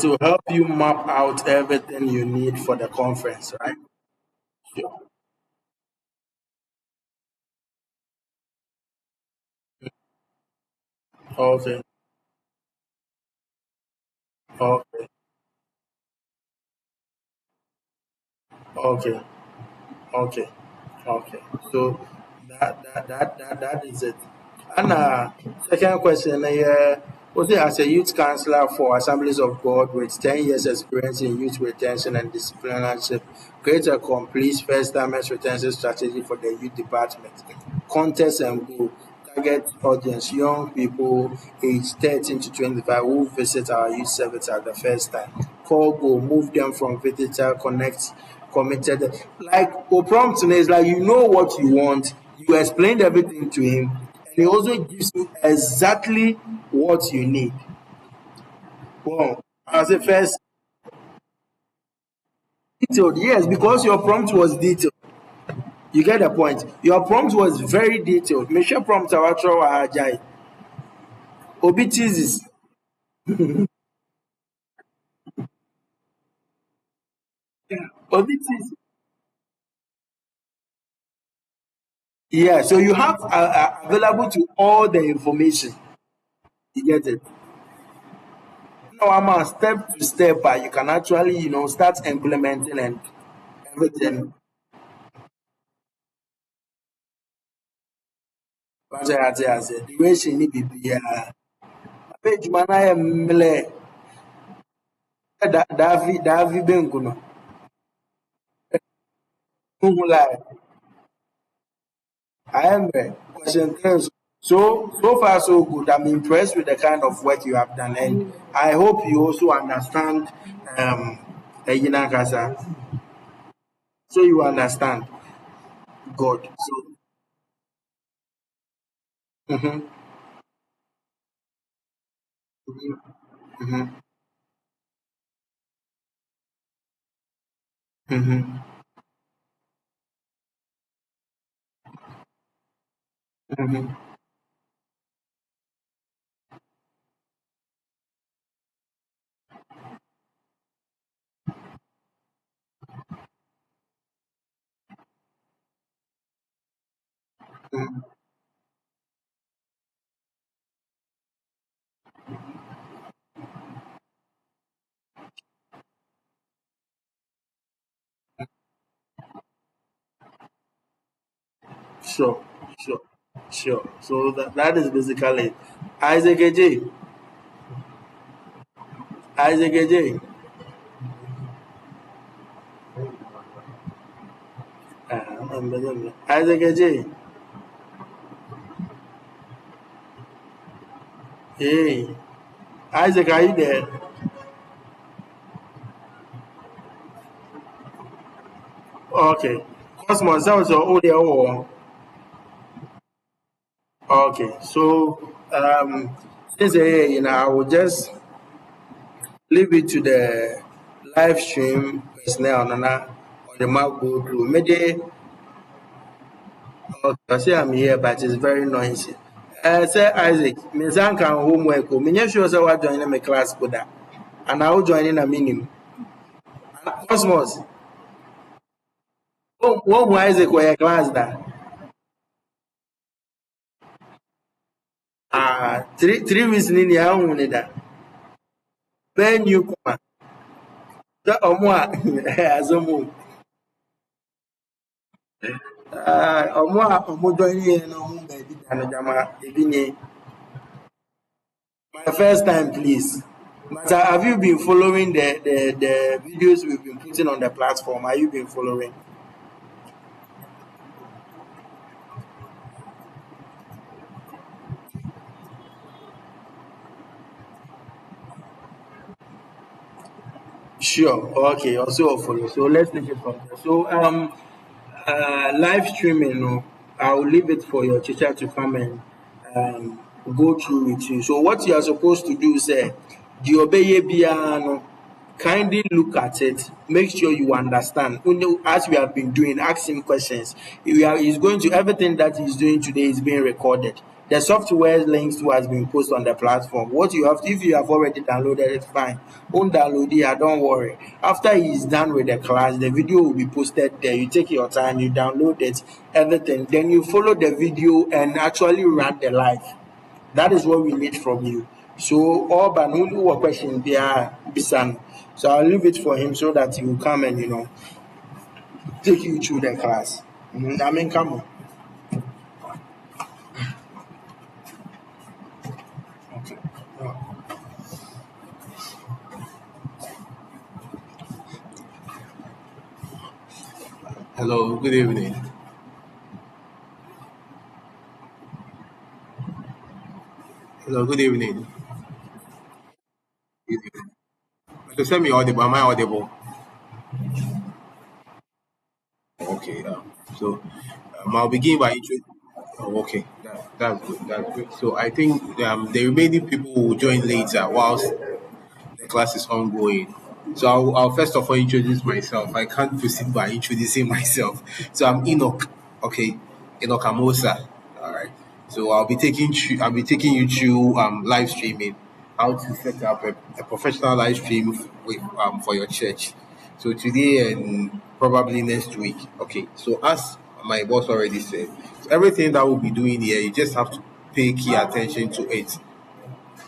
it will help you map out everything you need for the conference, right? Sure. Okay. Okay. Okay. Okay. Okay. So that is it. And second question, was it as a youth counselor for Assemblies of God with 10 years experience in youth retention and discipleship, create a complete first timers retention strategy for the youth department. Context and goal. Target audience, young people aged 13 to 25 who visit our youth service at the first time. Core goal, move them from visitor, connect, committed. Like, prompt is like you know what you want, you explained everything to him, and he also gives you exactly what you need. Well, as a first, detailed, yes, because your prompt was detailed. You get the point. Your prompt was very detailed. Make sure prompt our Ajay. Obi teases. Obi teases. Yeah, so you have available to all the information. You get it. Now I'm a step to step, but you can actually, start implementing and everything. The way she need be page man I am Davi Benguno. I am question things. So far so good. I'm impressed with the kind of work you have done, and I hope you also understand Ejina Kasa. So you understand God. So mhm, mhm, mhm, mhm, mhm. Sure, sure, sure. So that is basically it. Isaac AJ, Isaac AJ, Isaac AJ. Hey, Isaac, are you there? Okay. Cosmos, that was your audio. Okay, so since I will just leave it to the live stream personnel on the map go through. Maybe okay, I say I'm here, but it's very noisy. Say Isaac, me zanka homework. Me nyɛ sure say what join my class koda, and I will join in a minimum. Cosmos, what who Isaac were your class that? Three weeks in the hour that. Then you come. The omwa azomu. Ọmụ join here na ọmụ baby dana jama ebi nye. My first time, please. But have you been following the videos we've been putting on the platform? Have you been following? Sure. Okay. Also I'll follow. So let's take it from there. So live streaming. I'll leave it for your teacher to come and go through with you. So what you are supposed to do is the obey piano. Kindly look at it. Make sure you understand. As we have been doing, ask him questions. He's going to everything that he's doing today is being recorded. The software links to has been posted on the platform. What you have, if you have already downloaded it, fine. Won't download it, don't worry. After he's done with the class, the video will be posted there. You take your time, you download it, everything. Then you follow the video and actually run the live. That is what we need from you. So, all but no question there, Bisan. So I'll leave it for him so that he will come and take you through the class. I mean, come on. Okay. Hello, good evening. Hello, good evening. Good evening. So send me audible. Am I audible? Okay. I'll begin by intro. Oh, okay. That's good. That's good. So I think the remaining people will join later whilst the class is ongoing. So I'll first of all introduce myself. I can't proceed by introducing myself. So I'm Enoch. Okay, Enoch Amosa. All right. So I'll be taking you through live streaming, how to set up a professional live stream with for your church. So today and probably next week. Okay. So as my boss already said, so everything that we'll be doing here, you just have to pay key attention to it.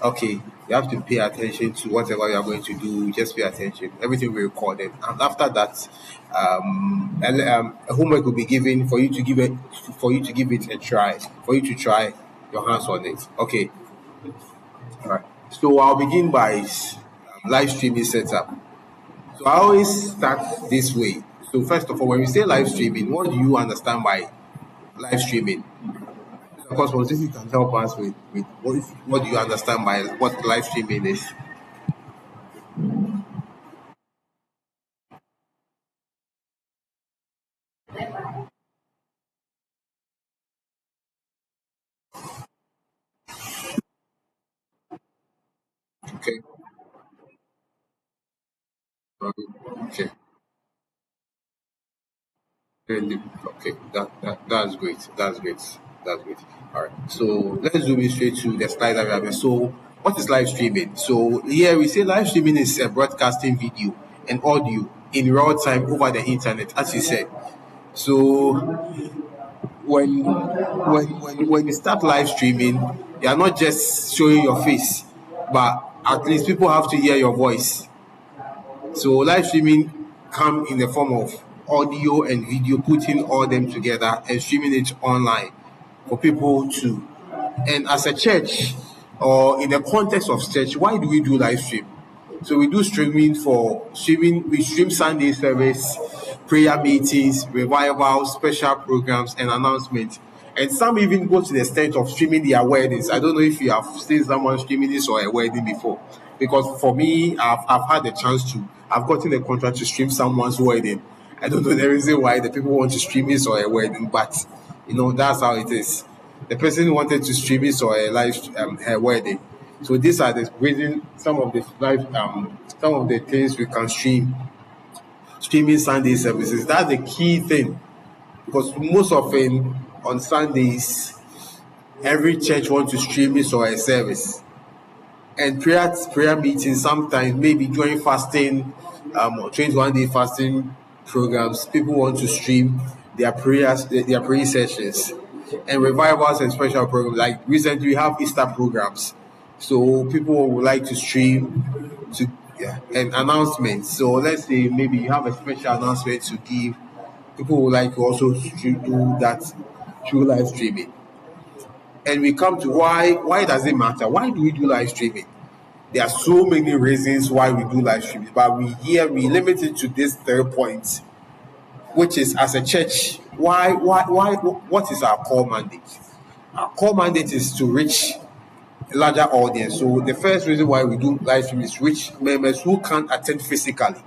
Okay, you have to pay attention to whatever you are going to do. Just pay attention. Everything will be recorded, and after that, a homework will be given for you to give it a try, for you to try your hands on it. Okay, all right. So I'll begin by live streaming setup. So I always start this way. So first of all, when we say live streaming, what do you understand by live streaming? Of course, Moses can help us with what do you understand by what live streaming is? Okay. Okay. Okay. That's great. That's great. That's great. All right. So let's zoom in straight to the slide that we have. So what is live streaming? So here we say live streaming is a broadcasting video and audio in real time over the internet, as you said. So when you start live streaming, you are not just showing your face, but at least people have to hear your voice. So live streaming come in the form of audio and video, putting all them together and streaming it online for people to. And as a church, or in the context of church, why do we do live stream? So we do streaming. We stream Sunday service, prayer meetings, revivals, special programs, and announcements. And some even go to the extent of streaming their weddings. I don't know if you have seen someone streaming this or a wedding before. Because for me, I've had the chance to. I've gotten a contract to stream someone's wedding. I don't know the reason why the people want to stream this or a wedding, but that's how it is. The person wanted to stream this or a live her wedding. So these are the reason some of the things we can streaming Sunday services. That's the key thing because most often on Sundays every church wants to stream this or a service. And prayer meetings sometimes maybe during fasting, or 21-day fasting programs, people want to stream their prayer sessions, and revivals and special programs. Like recently, we have Easter programs, so people would like to stream to yeah, and announcements. So let's say maybe you have a special announcement to give. People would like to also do that through live streaming. And we come to why does it matter? Why do we do live streaming? There are so many reasons why we do live streaming, but we limit it to this third point, which is as a church, what is our core mandate? Our core mandate is to reach a larger audience. So the first reason why we do live stream is reach members who can't attend physically.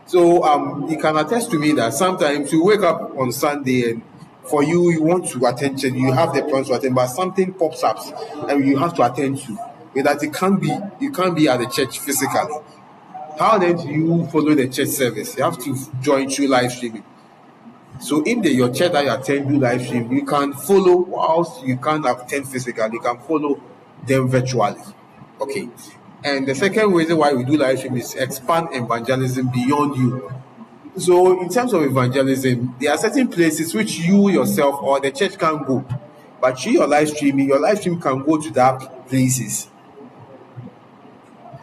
So you can attest to me that sometimes you wake up on Sunday and for you want to attend church, you have the plans to attend, but something pops up and you have to attend to. That you can't be at the church physically. How then do you follow the church service? You have to join through live streaming. So if your church that you attend do live stream, you can follow whilst you can't attend physically, you can follow them virtually. Okay. And the second reason why we do live stream is expand evangelism beyond you. So in terms of evangelism, there are certain places which you yourself or the church can go. But through your live stream can go to that places.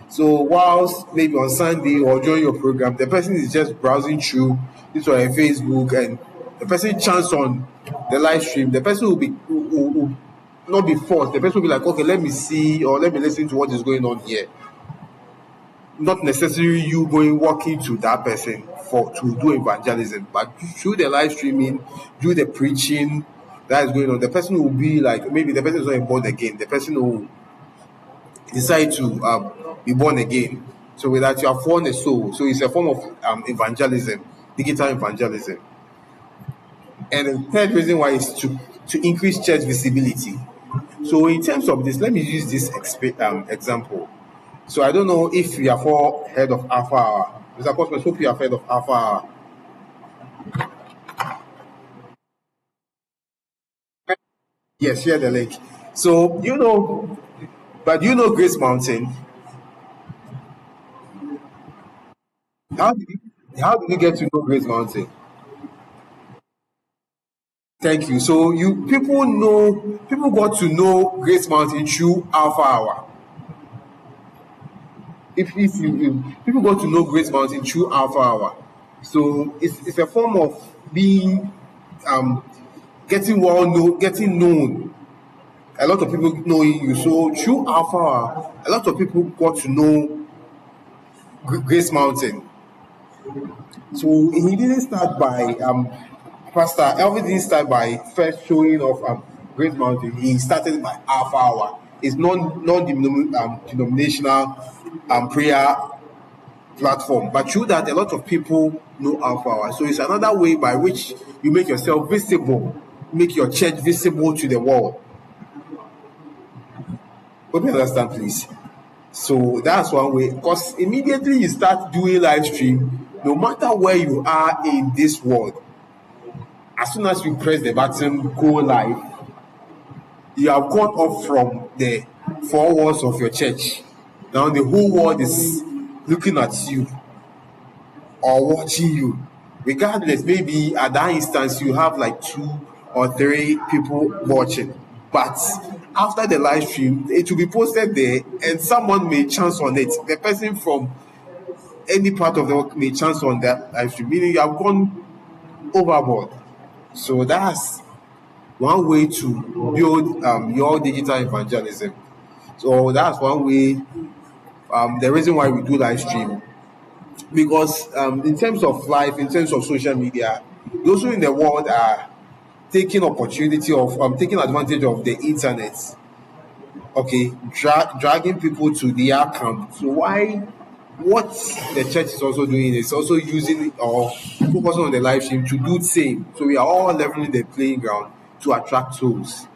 So whilst maybe on Sunday or during your program, the person is just browsing through this or a Facebook, and the person chance on the live stream, the person will not be forced. The person will be like, okay, let me see or let me listen to what is going on here. Not necessarily you going walking to that person for to do evangelism, but through the live streaming, through the preaching that is going on, the person will be like, maybe the person is not born again, the person will decide to be born again. So with that, you have won a soul. So it's a form of evangelism, digital evangelism. And the third reason why is to increase church visibility. So in terms of this, let me use this example. So I don't know if you have all heard of Alpha Hour. Mr. Cosmos, hope you have heard of Alpha Hour. Yes, share the link. So Grace Mountain. How did you get to know Grace Mountain? Thank you. So people got to know Grace Mountain through Alpha Hour. If people got to know Grace Mountain through Alpha Hour, so it's a form of being um getting known. A lot of people knowing you. So through Alpha Hour, a lot of people got to know Grace Mountain. So he didn't start by Pastor Elvis didn't start by first showing of Great Mountain. He started by Alpha Hour. It's non-denominational prayer platform. But through that, a lot of people know Alpha Hour. So it's another way by which you make yourself visible, make your church visible to the world. Hope you understand, please. So that's one way. Because immediately you start doing live stream, no matter where you are in this world, as soon as you press the button, go live, you have gone up from the four walls of your church. Now the whole world is looking at you or watching you. Regardless, maybe at that instance you have like 2 or 3 people watching. But after the live stream, it will be posted there and someone may chance on it. The person from any part of the world may chance on that live stream, meaning you have gone overboard. So that's one way to build your digital evangelism. So that's one way. The reason why we do live stream, because in terms of life, in terms of social media, those who in the world are taking opportunity of taking advantage of the internet. Okay, dragging people to their camp. So what the church is also doing is also using or focusing on the live stream to do the same. So we are all leveling the playing ground to attract souls.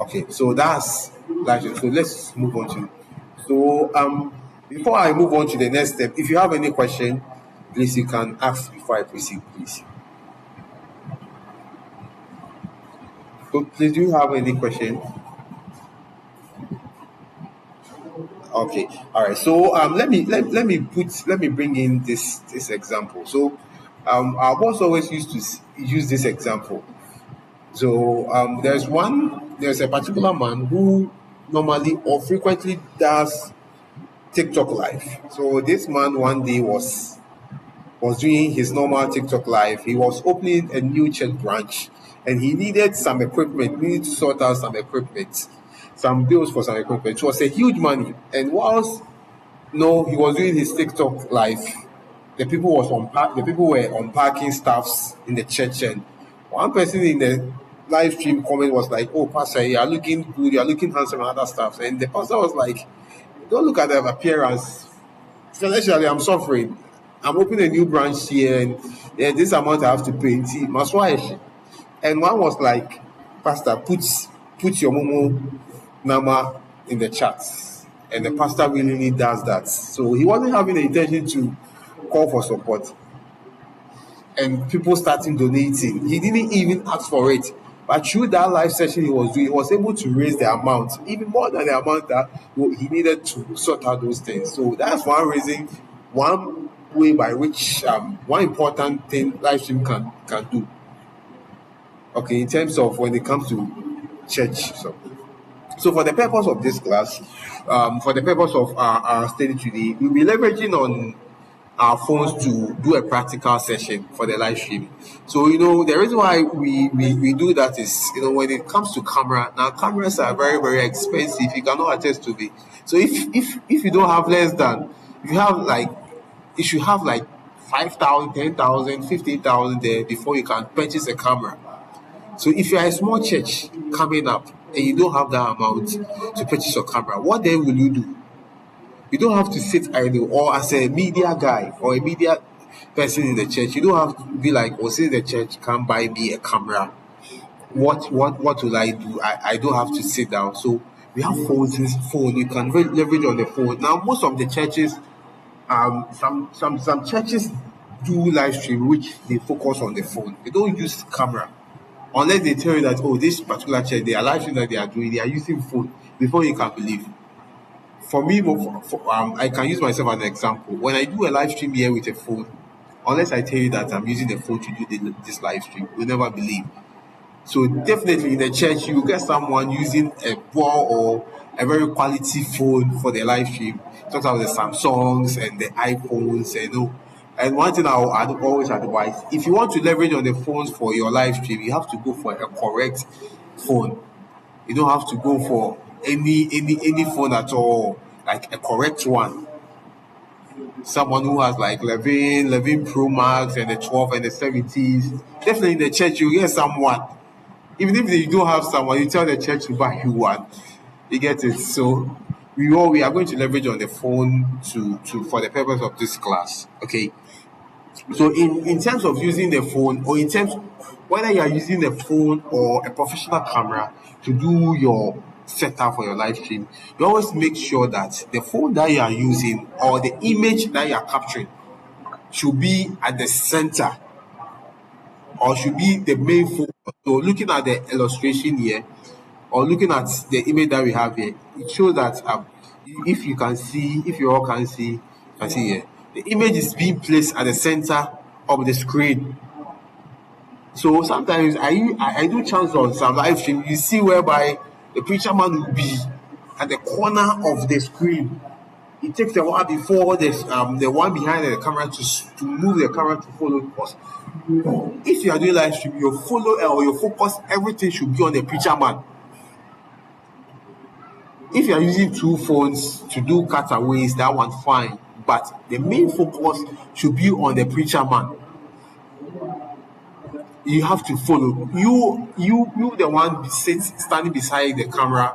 Okay, so that's live stream. So let's move on to. So before I move on to the next step, if you have any question, please you can ask before I proceed, please. So please, do you have any question? Okay, all right. So let me bring in this example. So our boss always used to use this example. So there's a particular man who normally or frequently does TikTok live. So this man one day was doing his normal TikTok live. He was opening a new church branch and he needed some equipment, needed to sort out some equipment, some bills for some equipment. It was a huge money. And whilst he was doing his TikTok live, the people were unpacking stuffs in the church, and one person in the live stream comment was like, "Oh, Pastor, you are looking good, you are looking handsome and other stuff." And the pastor was like, "Don't look at the appearance. Financially, I'm suffering. I'm opening a new branch here, and this amount I have to pay. See, must why?" And one was like, "Pastor, put your Momo number in the chat." And the pastor really does that. So he wasn't having the intention to call for support. and people starting donating. He didn't even ask for it. But through that live session he was doing, he was able to raise the amount, even more than the amount that he needed to sort out those things. So that's one reason, one way by which one important thing live stream can do. Okay, in terms of when it comes to church. So for the purpose of this class, for the purpose of our study today, we'll be leveraging on our phones to do a practical session for the live streaming. So, the reason why we do that is, when it comes to camera, now cameras are very, very expensive. You cannot attest to it. So if you don't have less than, if you have like, you should have like 5,000, 10,000, 15,000 there before you can purchase a camera. So if you are a small church coming up and you don't have that amount to purchase your camera, what then will you do? You don't have to sit idle, or as a media guy or a media person in the church, you don't have to be like, oh, since the church can't buy me a camera, what will I do? I don't have to sit down. So we have phones. You can leverage on the phone. Now most of the churches, some churches do live stream which they focus on the phone. They don't use camera. Unless they tell you that, oh, this particular church, they are live stream that they are doing, they are using phone, before you can believe. For me, I can use myself as an example. When I do a live stream here with a phone, unless I tell you that I'm using the phone to do this live stream, you'll never believe. So definitely in the church, you will get someone using a poor or a very quality phone for the live stream. Sometimes the Samsungs and the iPhones, And one thing I'd always advise: if you want to leverage on the phones for your live stream, you have to go for a correct phone. You don't have to go for any phone at all, like a correct one. Someone who has like 11 Pro Max and the 12 and the 70s. Definitely in the church, you get someone. Even if you don't have someone, you tell the church to buy you one. You get it? So we are going to leverage on the phone to for the purpose of this class. Okay. So in terms of using the phone, or in terms whether you are using the phone or a professional camera to do your setup for your live stream, you always make sure that the phone that you are using or the image that you are capturing should be at the center, or should be the main focus. So looking at the illustration here, or looking at the image that we have here, it shows that if you can see, if you all can see here, the image is being placed at the center of the screen. So sometimes I do chance on some live stream, you see whereby the preacher man will be at the corner of the screen. It takes a while before the one behind the camera to move the camera to follow. Because if you are doing live stream, your follow or your focus, everything should be on the preacher man. If you are using two phones to do cutaways, that one fine. But the main focus should be on the preacher man. You have to follow. You the one standing beside the camera.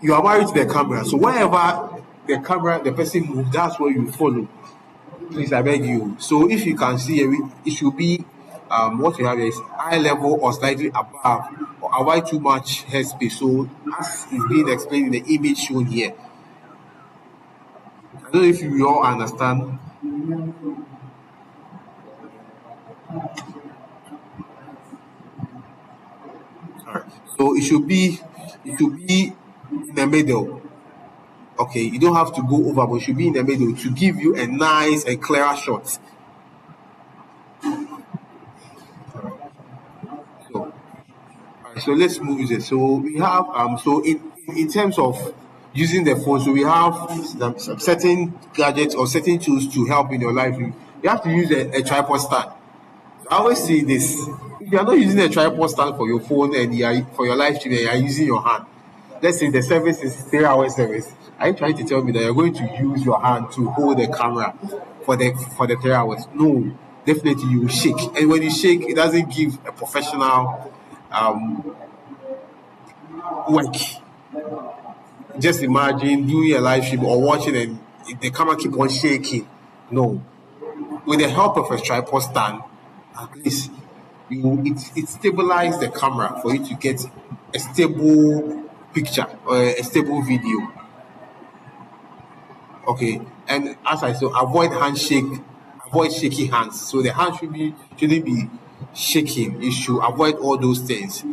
You are married to the camera. So wherever the person moves, that's where you follow. Please, I beg you. So if you can see, it should be what you have is eye level or slightly above, or avoid too much headspace. So as is being explained in the image shown here. I don't know if you all understand. Alright. So it should be in the middle. Okay, you don't have to go over, but it should be in the middle to give you a nice and clearer shot. So so let's move it. So we have so in terms of using the phone, so we have some certain gadgets or certain tools to help in your life. You have to use a tripod stand. I always say this: if you are not using a tripod stand for your phone and you are for your live stream and you are using your hand, let's say the service is 3 hour service. Are you trying to tell me that you're going to use your hand to hold the camera for the 3 hours? No, definitely you will shake, and when you shake, it doesn't give a professional work. Just imagine doing a live stream or watching and the camera keep on shaking. No, with the help of a tripod stand, at least it stabilize the camera for you to get a stable picture or a stable video. Okay, and as I said, avoid handshake, avoid shaking hands. So the hand shouldn't be shaking. You should avoid all those things.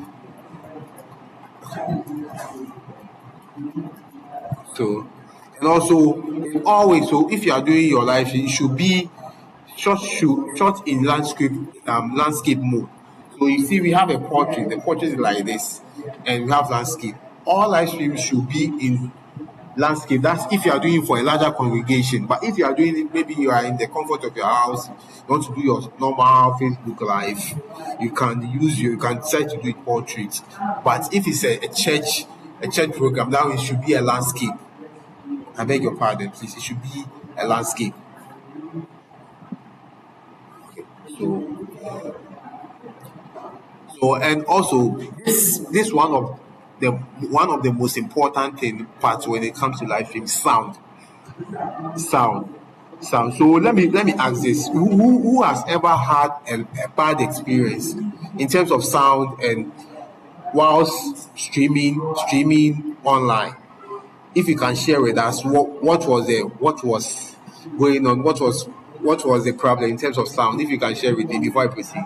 So, and also always, so if you are doing your live stream, it should be shot in landscape mode. So you see, we have a portrait. The portrait is like this, and we have landscape. All live streams should be in landscape. That's if you are doing it for a larger congregation. But if you are doing it, maybe you are in the comfort of your house, you want to do your normal Facebook live, you can decide to do it portrait. But if it's a church program, now it should be a landscape. I beg your pardon, please. It should be a landscape. So, and also this one of the most important parts when it comes to live stream: sound, sound. So let me ask this: who has ever had a bad experience in terms of sound and whilst streaming online? If you can share with us what was going on, what was the problem in terms of sound. If you can share with me before I proceed.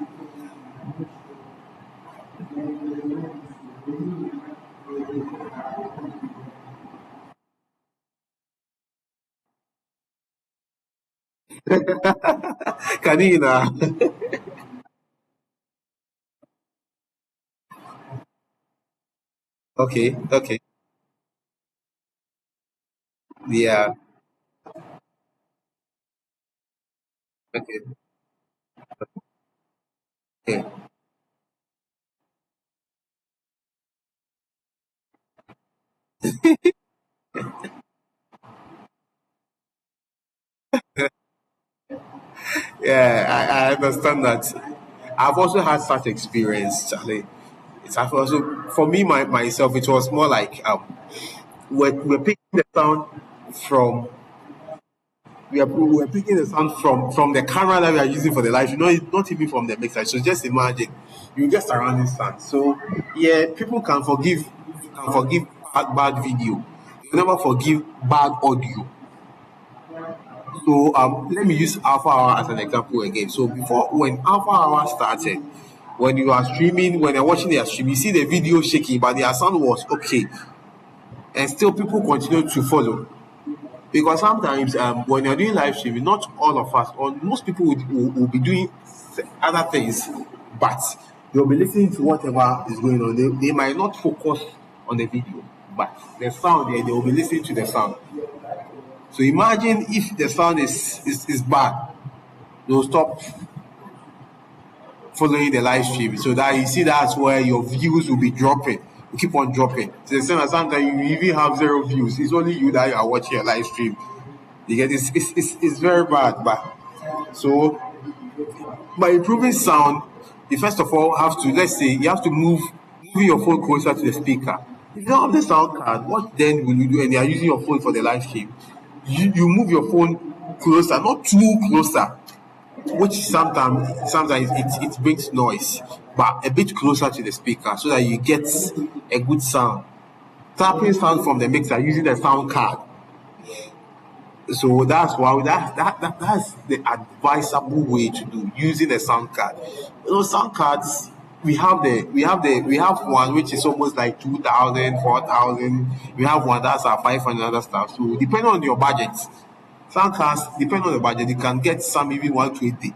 Kanina. Okay, okay, yeah, okay, okay. Yeah, I understand that. I've also had such experience, Charlie. It's also for me myself. It was more like we're picking the sound from we're picking the sound from the camera that we are using for the live. Not even from the mixer. So just imagine you get surrounding sound. So yeah, people can forgive bad video. They never forgive bad audio. So let me use Alpha Hour as an example again. So before when Alpha Hour started, when you are streaming, when you're watching their stream, you see the video shaking, but their sound was okay, and still people continue to follow. Because sometimes when you're doing live streaming, not all of us or most people will be doing other things, but they'll be listening to whatever is going on. They might not focus on the video, but the sound they will be listening to the sound. So imagine if the sound is bad, they'll stop following the live stream. So that you see that's where your views will be dropping. You keep on dropping. So the same as sometimes you even have zero views. It's only you that are watching a live stream. You get it's very bad. But so by improving sound, you first of all have to let's say you have to move your phone closer to the speaker. If you don't have the sound card, what then will you do? And you are using your phone for the live stream. You move your phone closer, not too closer, which sometimes it brings noise, but a bit closer to the speaker so that you get a good sound. Tapping sound from the mixer using the sound card. So that's why that's the advisable way to do using a sound card. Sound cards we have one which is almost like 2,000, 4,000. We have one that's at 500 other stuff. So depending on your budget, sound cards depending on the budget, you can get some even 120.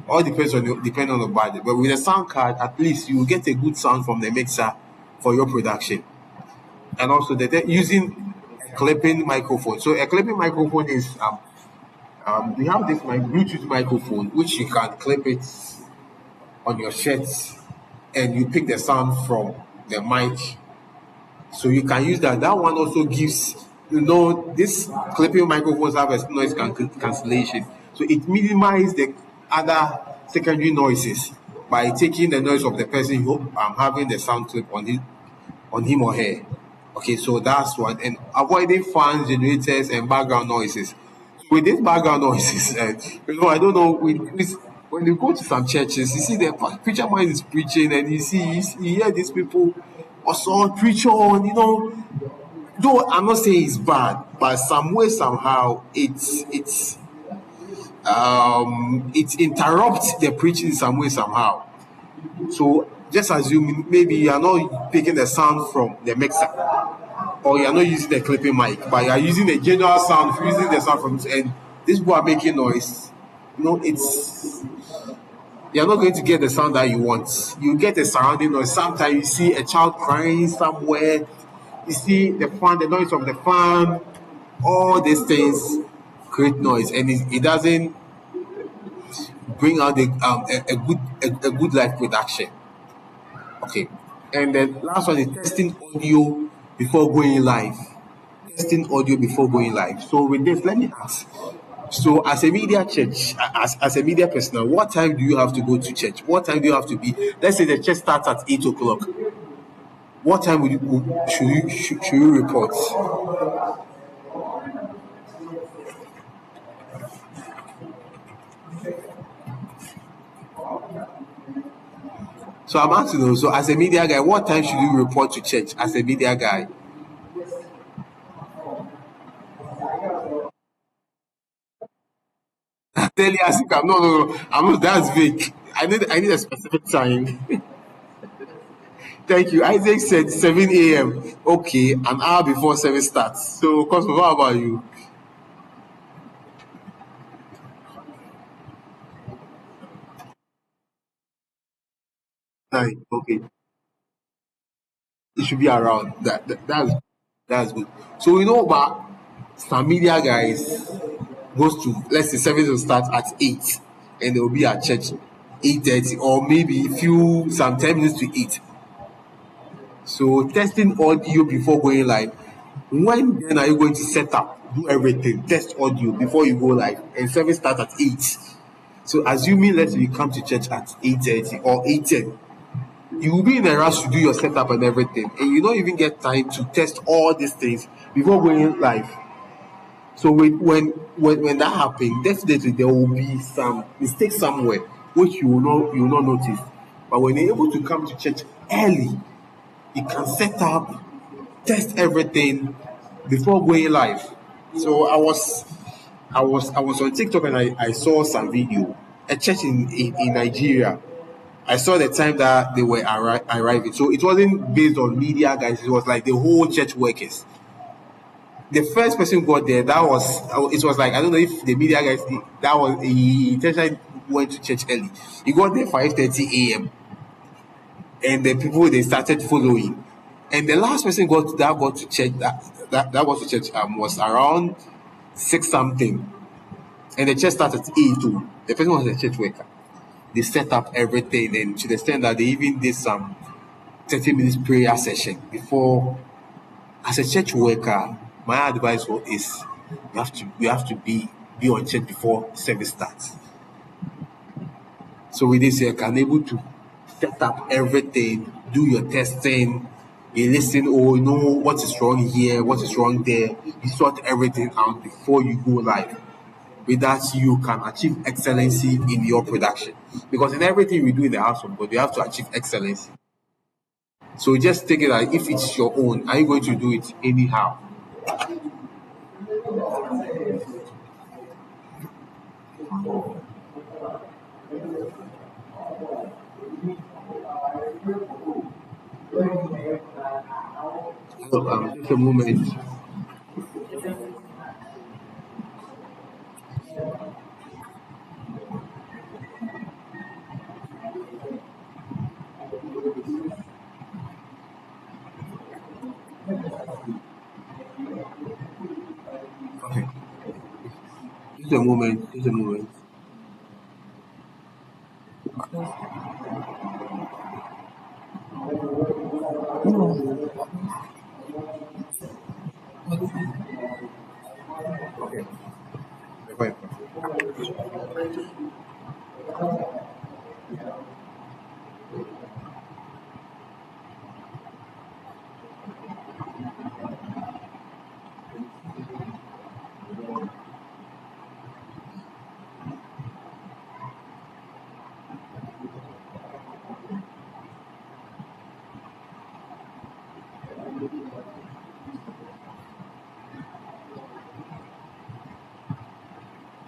All depending on the budget. But with a sound card, at least you will get a good sound from the mixer for your production. And also they're using a clipping microphone. So a clipping microphone is we have this Bluetooth microphone which you can clip it on your shirt and you pick the sound from the mic. So you can use that. That one also gives this clipping microphones have a noise cancellation. So it minimizes the other secondary noises by taking the noise of the person who having the sound clip on him or her. Okay, so that's one. And avoiding fans, generators, and background noises. With these background noises, I don't know. When you go to some churches, you see the preacher man is preaching, and you hear these people also preach on. Though I'm not saying it's bad, but some way somehow it interrupts the preaching in some way somehow. So just assume maybe you are not picking the sound from the mixer, or you are not using the clipping mic, but you are using the general sound, using the sound from, and these people are making noise. It's you're not going to get the sound that you want. You get a surrounding noise. Sometimes you see a child crying somewhere. You see the fan, the noise of the fan. All these things create noise, and it doesn't bring out a good life production. Okay, and then last one is testing audio before going live. Testing audio before going live. So with this, let me ask. So as a media church, as a media personnel, what time do you have to go to church? What time do you have to be? Let's say the church starts at 8 o'clock. What time should you report? So I'm asking you, so as a media guy, what time should you report to church as a media guy? Tell you as you can. No, no, no. I'm not, that's vague. I need a specific time. Thank you. Isaac said 7 a.m. Okay, an hour before 7 starts. So, Cosmo, what about you? 9. Okay. It should be around that's good. So but some media guys goes to, let's say, service will start at 8, and they will be at church 8:30, or maybe few some 10 minutes to 8. So testing audio before going live. When then are you going to set up, do everything, test audio before you go live, and service start at 8? So assuming, let's say, you come to church at 8:30 or 8:10, you will be in a rush to do your setup and everything, and you don't even get time to test all these things before going live. So when that happens, definitely there will be some mistake somewhere which you will not notice. But when you're able to come to church early, you can set up, test everything before going live. So I was on TikTok, and I saw some video. A church in Nigeria. I saw the time that they were arriving. So it wasn't based on media guys, it was like the whole church workers. The first person who got there, it was like, I don't know if the media guys, that was, he intentionally went to church early. He got there 5:30 a.m. and the people, they started following. And the last person got to church, that got to church, was around 6 something. And the church started at 8 too. The person was a church worker. They set up everything, and to the extent that they even did some 30 minutes prayer session before. As a church worker, my advice is you have to be on church before service starts. So with this, you can able to set up everything, do your testing, you listen, oh, you know what is wrong here, what is wrong there. You sort everything out before you go live. With that, you can achieve excellency in your production. Because in everything we do in the house of God, you have to achieve excellence. So just take it that if it's your own, are you going to do it anyhow? So, just a moment. Okay, just a moment. Just a moment. Okay. Fine.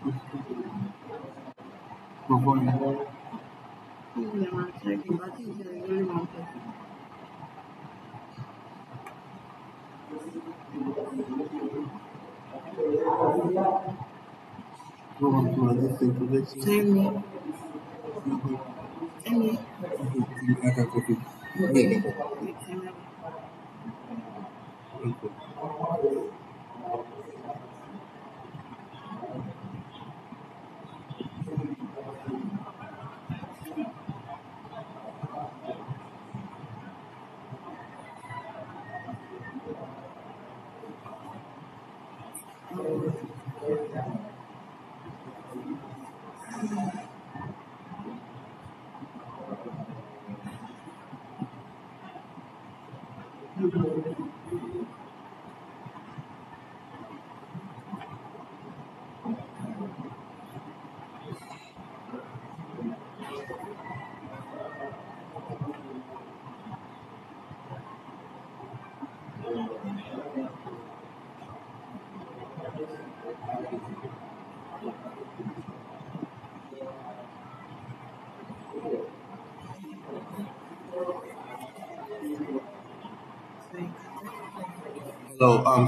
Hello.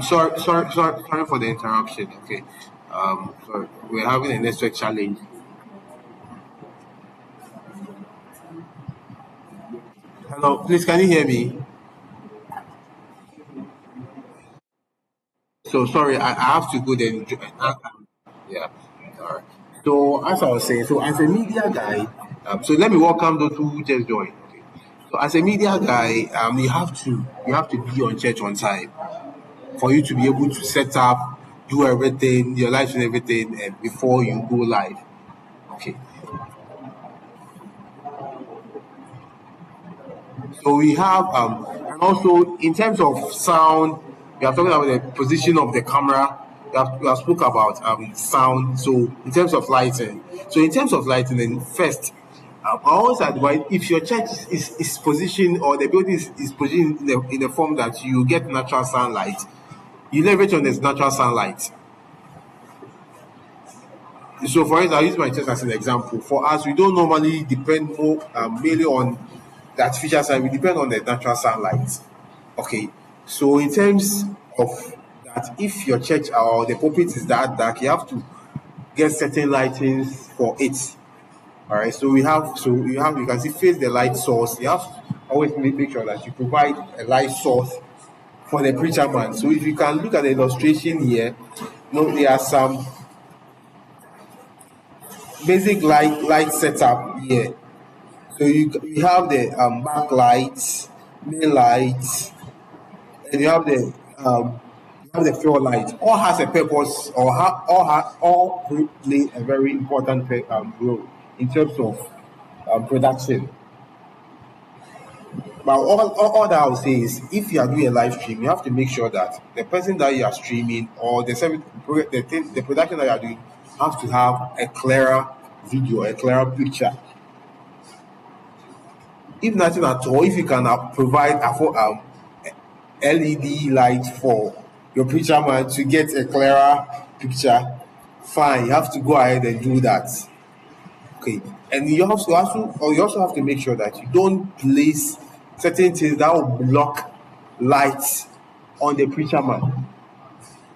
Sorry for the interruption. Okay. Sorry, we're having a network challenge. Hello, please, can you hear me? So sorry, I have to go then. Yeah. All right. So as I was saying, so as a media guy, so let me welcome those who just joined. Okay. So as a media guy, you have to be on church on time for you to be able to set up, do everything, your life and everything, and before you go live. Okay. So we have, and also in terms of sound, we are talking about the position of the camera. We have spoke about sound. So in terms of lighting, then first, I always advise if your church is positioned or the building is positioned in the form that you get natural sunlight, you leverage on this natural sunlight. So, for instance, I use my church as an example. For us, we don't normally depend more mainly on the artificial sun. We depend on the natural sunlight. Okay. So, in terms of that, if your church or the pulpit is that dark, you have to get certain lightings for it. All right. You can see face the light source. You have to always make sure that you provide a light source for the preacher man. So, if you can look at the illustration here, there are some basic light setup here. So you have the backlight, main light, and you have the fuel light. All has a purpose, or all play a very important role in terms of production. But all that I would say is, if you are doing a live stream, you have to make sure that the person that you are streaming or the production that you are doing have to have a clearer video, a clearer picture. If nothing at all, if you can provide LED light for your preacher man to get a clearer picture, fine. You have to go ahead and do that. Okay, and you also have to make sure that you don't place certain things that will block lights on the preacher man.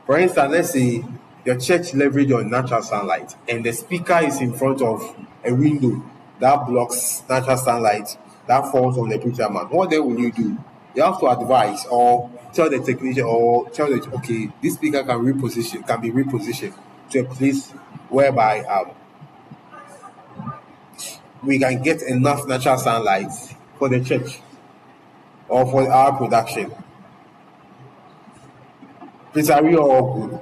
For instance, let's say your church leverage on natural sunlight and the speaker is in front of a window that blocks natural sunlight that falls on the preacher man. What then will you do? You have to advise or tell the technician or tell the okay, this speaker can be repositioned to a place whereby we can get enough natural sunlight for the church or for our production. Please, are we all good?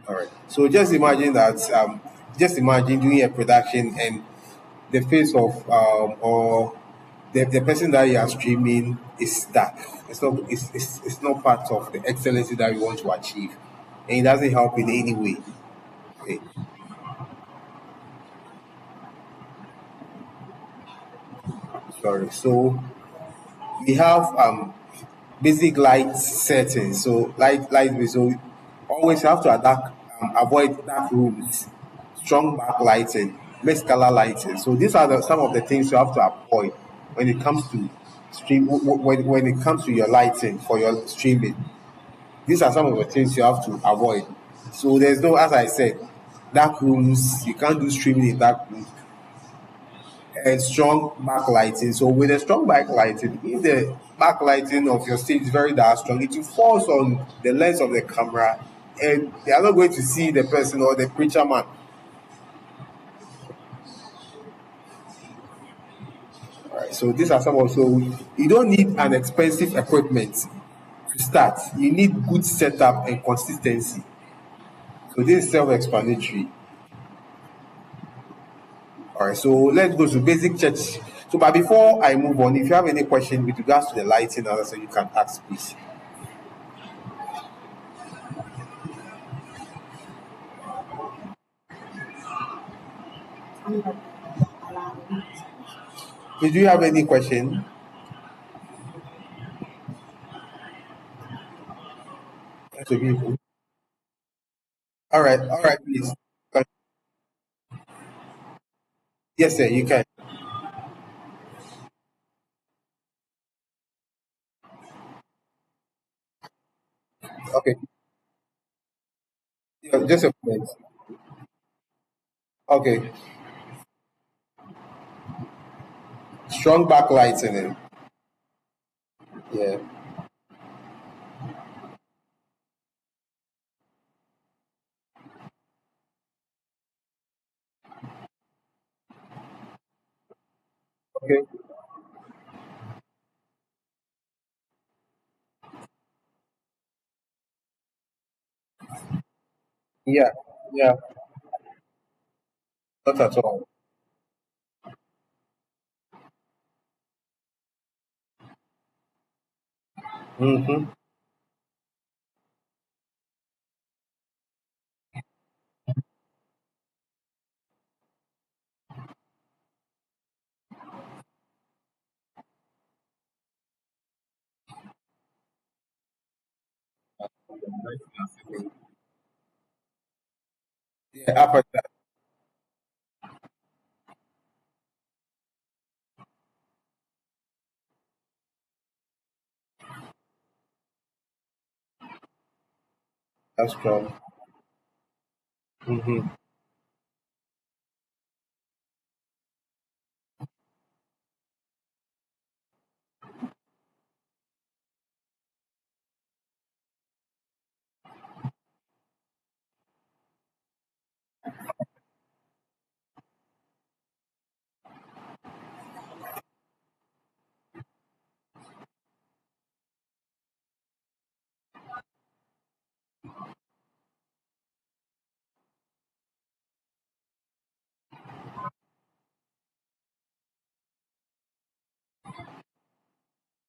All right. So just imagine doing a production and the face of or the person that you are streaming is dark. It's not part of the excellency that you want to achieve, and it doesn't help in any way. Okay. Sorry. So we have basic light settings. So light, so always have to avoid dark rooms, strong backlighting, mixed color lighting. So these are some of the things you have to avoid when it comes to when it comes to your lighting for your streaming. These are some of the things you have to avoid. So there's no, as I said, dark rooms. You can't do streaming in dark rooms and strong backlighting. So with a strong backlighting, if the backlighting of your stage is very dark strong, it will force on the lens of the camera, and they are not going to see the person or the preacher man. All right. So these are some of, so you don't need an expensive equipment to start. You need good setup and consistency. So this is self-explanatory. All right. So let's go to basic church. So, but before I move on, if you have any question with regards to the lighting, also you can ask, please. Do you have any question? That's okay. All right, please. Yes, sir, you can. Okay, yeah, just a moment. Okay, strong backlights in it. Yeah. Okay. Yeah. Yeah. Not at all. Mm-hmm. Yeah. After that, that's strong. Mm-hmm.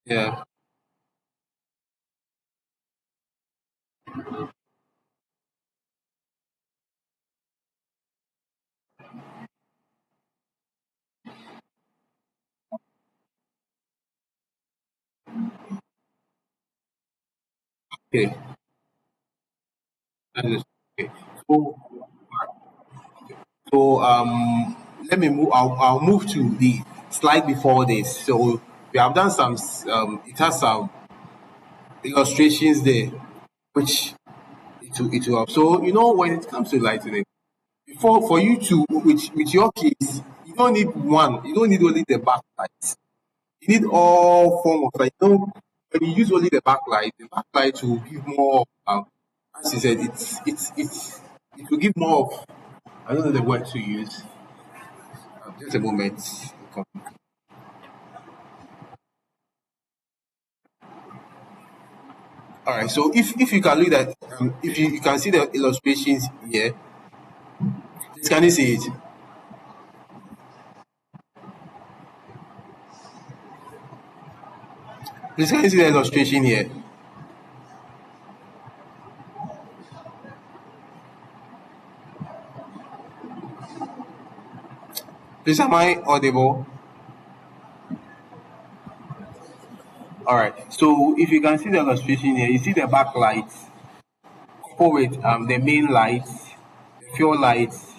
Yeah. Okay. That is okay. So, let me move. I'll move to the slide before this. So we have done some. It has some illustrations there, which it will help. So when it comes to lightning, for you to with your case, you don't need one. You don't need only the backlight. You need all form of light. When you use only the backlight will give more. As you said, it will give more of. I don't know the word to use. Just a moment. All right. So if you can look at if you can see the illustrations here, please can you see it? Please can you see the illustration here? Please, am I audible? All right. So if you can see the illustration here, you see the backlights coupled with the main lights, the fuel lights.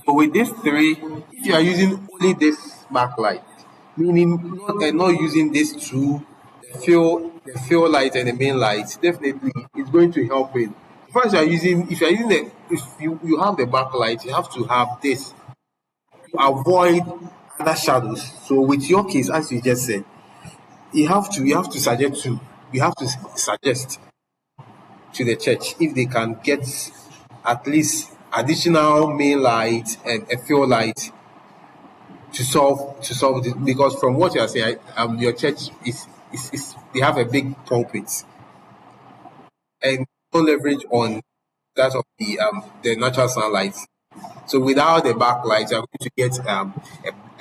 So with these three, if you are using only this backlight, meaning not using these two, the fuel light and the main lights, definitely it's going to help in. First, you are using if you are using the if you have the backlight, you have to have this to avoid other shadows. So with your case, as you just said, you have to suggest to you have to suggest to the church if they can get at least additional main light and a fuel light to solve this, because from what you are saying, your church is they have a big pulpit and don't leverage on that of the natural sunlight. So without the backlight, you're going to get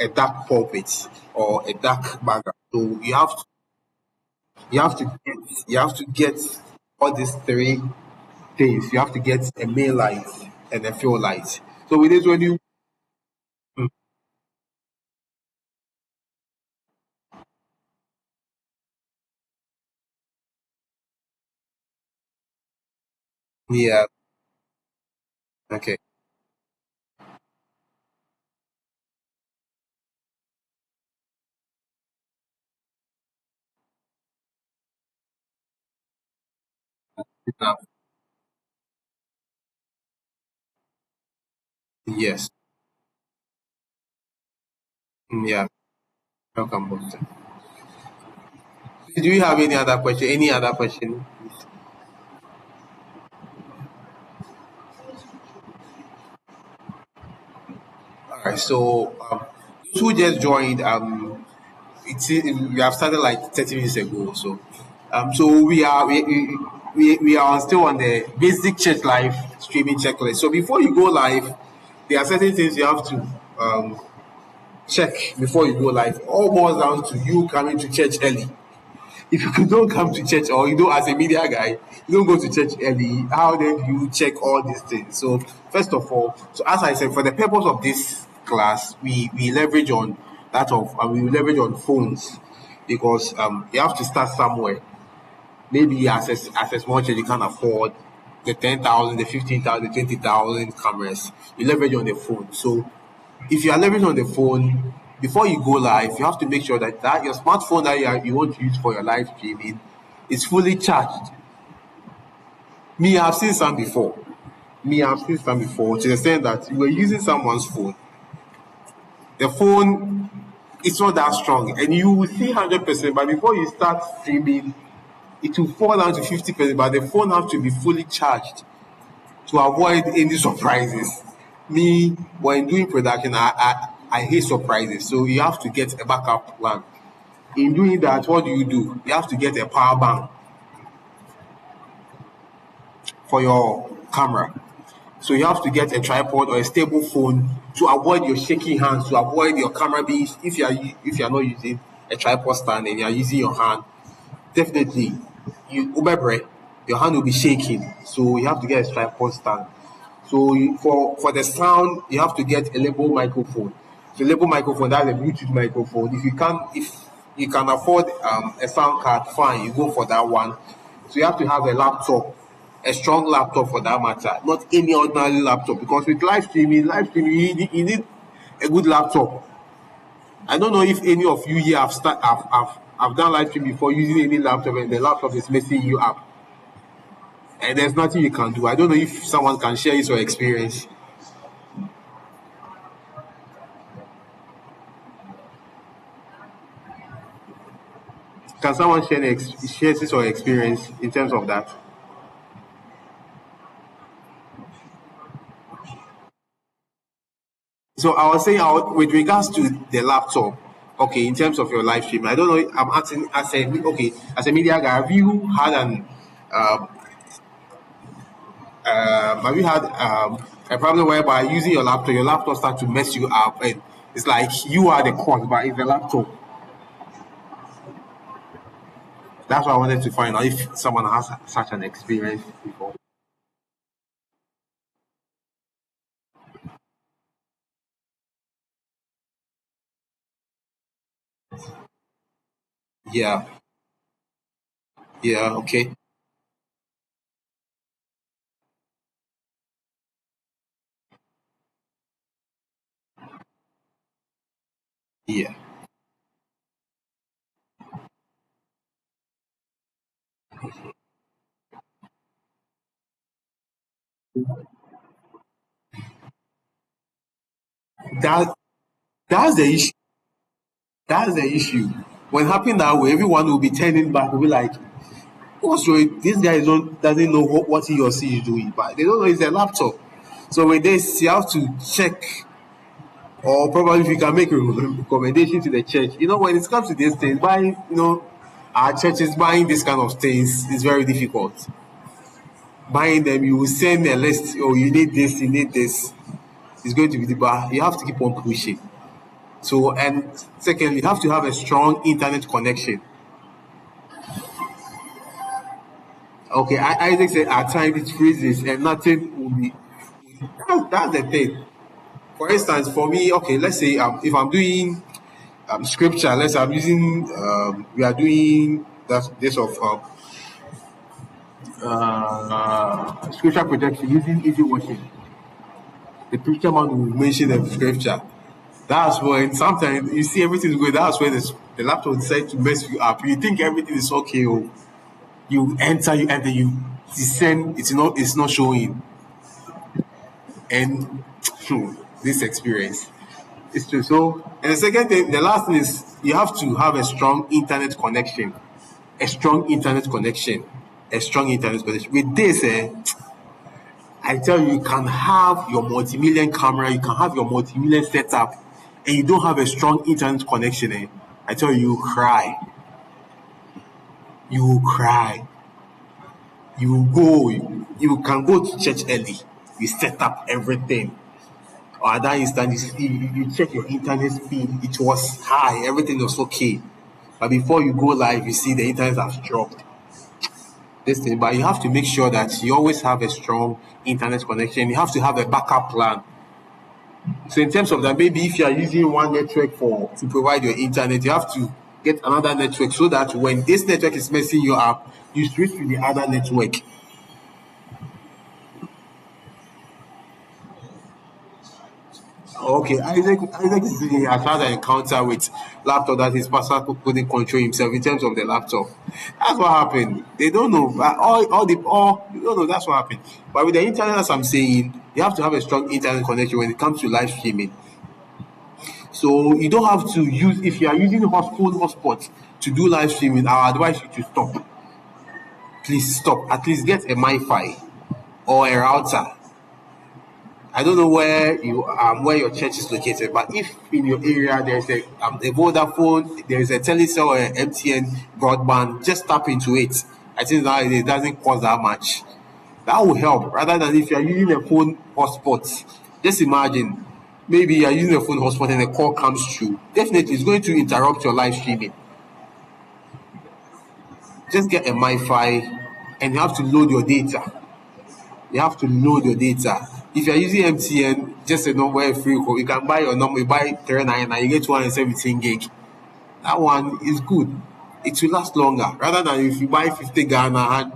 a dark pulpit or a dark background. So you have to get all these three things. You have to get a main light and a fuel light. So with this, when you yeah, okay, now, yes, yeah, welcome, Boston. Do you have any other question? Any other question? All right. So those who just joined, we have started like 30 minutes ago. So we are still on the basic church life streaming checklist. So before you go live, there are certain things you have to check before you go live. All boils down to you coming to church early. If you don't come to church, or you don't, as a media guy, you don't go to church early, how then do you check all these things? So first of all, so as I said, for the purpose of this class, we leverage on we leverage on phones, because you have to start somewhere. Maybe as a small church you can afford the 10,000, the 15,000, the 20,000 cameras. You leverage on the phone. So if you are leveraging on the phone, before you go live, you have to make sure that your smartphone that you want to use for your live streaming is fully charged. Me, I've seen some before. I've seen some before, to the extent that you were using someone's phone. The phone is not that strong, and you will see 100%, but before you start streaming, it will fall down to 50%. But the phone has to be fully charged to avoid any surprises. Me, when doing production, I hate surprises. So you have to get a backup plan. In doing that, what do? You have to get a power bank for your camera. So you have to get a tripod or a stable phone to avoid your shaking hands, to avoid your camera being, if you are not using a tripod stand and you are using your hand, definitely your hand will be shaking. So you have to get a tripod stand. So for the sound, you have to get a label microphone. So label microphone, that's a Bluetooth microphone. If you can afford a sound card, fine, you go for that one. So you have to have a laptop, a strong laptop for that matter, not any ordinary laptop. Because with live streaming, you need a good laptop. I don't know if any of you here have done live stream before using any laptop and the laptop is messing you up. And there's nothing you can do. I don't know if someone can share his or experience. Can someone share his or experience in terms of that? So I was saying, with regards to the laptop, okay, in terms of your live stream, I don't know. I'm asking as a media guy, um, have you had a problem whereby using your laptop start to mess you up, and it's like you are the cause, but it's the laptop. That's why I wanted to find out if someone has such an experience before. Yeah. Yeah, okay. Yeah. That that's the issue. That's the issue. When it happen that way, everyone will be turning back, will be like, what's wrong? This guy doesn't know what he or she is doing, but they don't know it's their laptop. So with this, you have to check, or probably if you can make a recommendation to the church. You know, when it comes to these things, buying, our churches buying this kind of things is very difficult. Buying them, you will send a list, oh, you need this, you need this. It's going to be the bar. You have to keep on pushing. So, and secondly, you have to have a strong internet connection. Okay, Isaac said at times it freezes and nothing will be. That's the thing. For instance, for me, okay, let's say if I'm doing scripture, let's say I'm using, we are doing that this of scripture projection using easy watching. The preacher man will mention the scripture. That's when sometimes you see everything is good. That's when the laptop decides to mess you up. You think everything is okay. Oh, you enter, you descend. It's not showing. And this experience. It's true. So, and the second thing, the last thing is you have to have a strong internet connection. A strong internet connection. A strong internet connection. With this, I tell you, you can have your multi-million camera, you can have your multi-million setup, and you don't have a strong internet connection. I tell you, you cry. You will cry. You will go. You can go to church early. You set up everything. Or at that instant, you check your internet speed. It was high. Everything was okay. But before you go live, you see the internet has dropped. This thing, but you have to make sure that you always have a strong internet connection. You have to have a backup plan. So in terms of that, maybe if you are using one network for to provide your internet, you have to get another network so that when this network is messing you up, you switch to the other network. Okay, Isaac has had an encounter with laptop that his pastor couldn't control himself in terms of the laptop. That's what happened. They don't know. All you don't know. That's what happened. But with the internet, as I'm saying, you have to have a strong internet connection when it comes to live streaming. So you don't have to use if you are using full hotspot to do live streaming. I advise you to stop. Please stop. At least get a MiFi or a router. I don't know where your church is located, but if in your area there's a Vodafone, there's a Telecel or an MTN broadband, just tap into it. I think that it doesn't cost that much. That will help rather than if you are using a phone hotspot. Just imagine, maybe you are using a phone hotspot and a call comes through. Definitely, it's going to interrupt your live streaming. Just get a MiFi and you have to load your data. You have to load your data. If you're using MTN, just a number free call. You can buy your number, you buy 399, you get 217 gig. That one is good. It will last longer. Rather than if you buy 50 Ghana and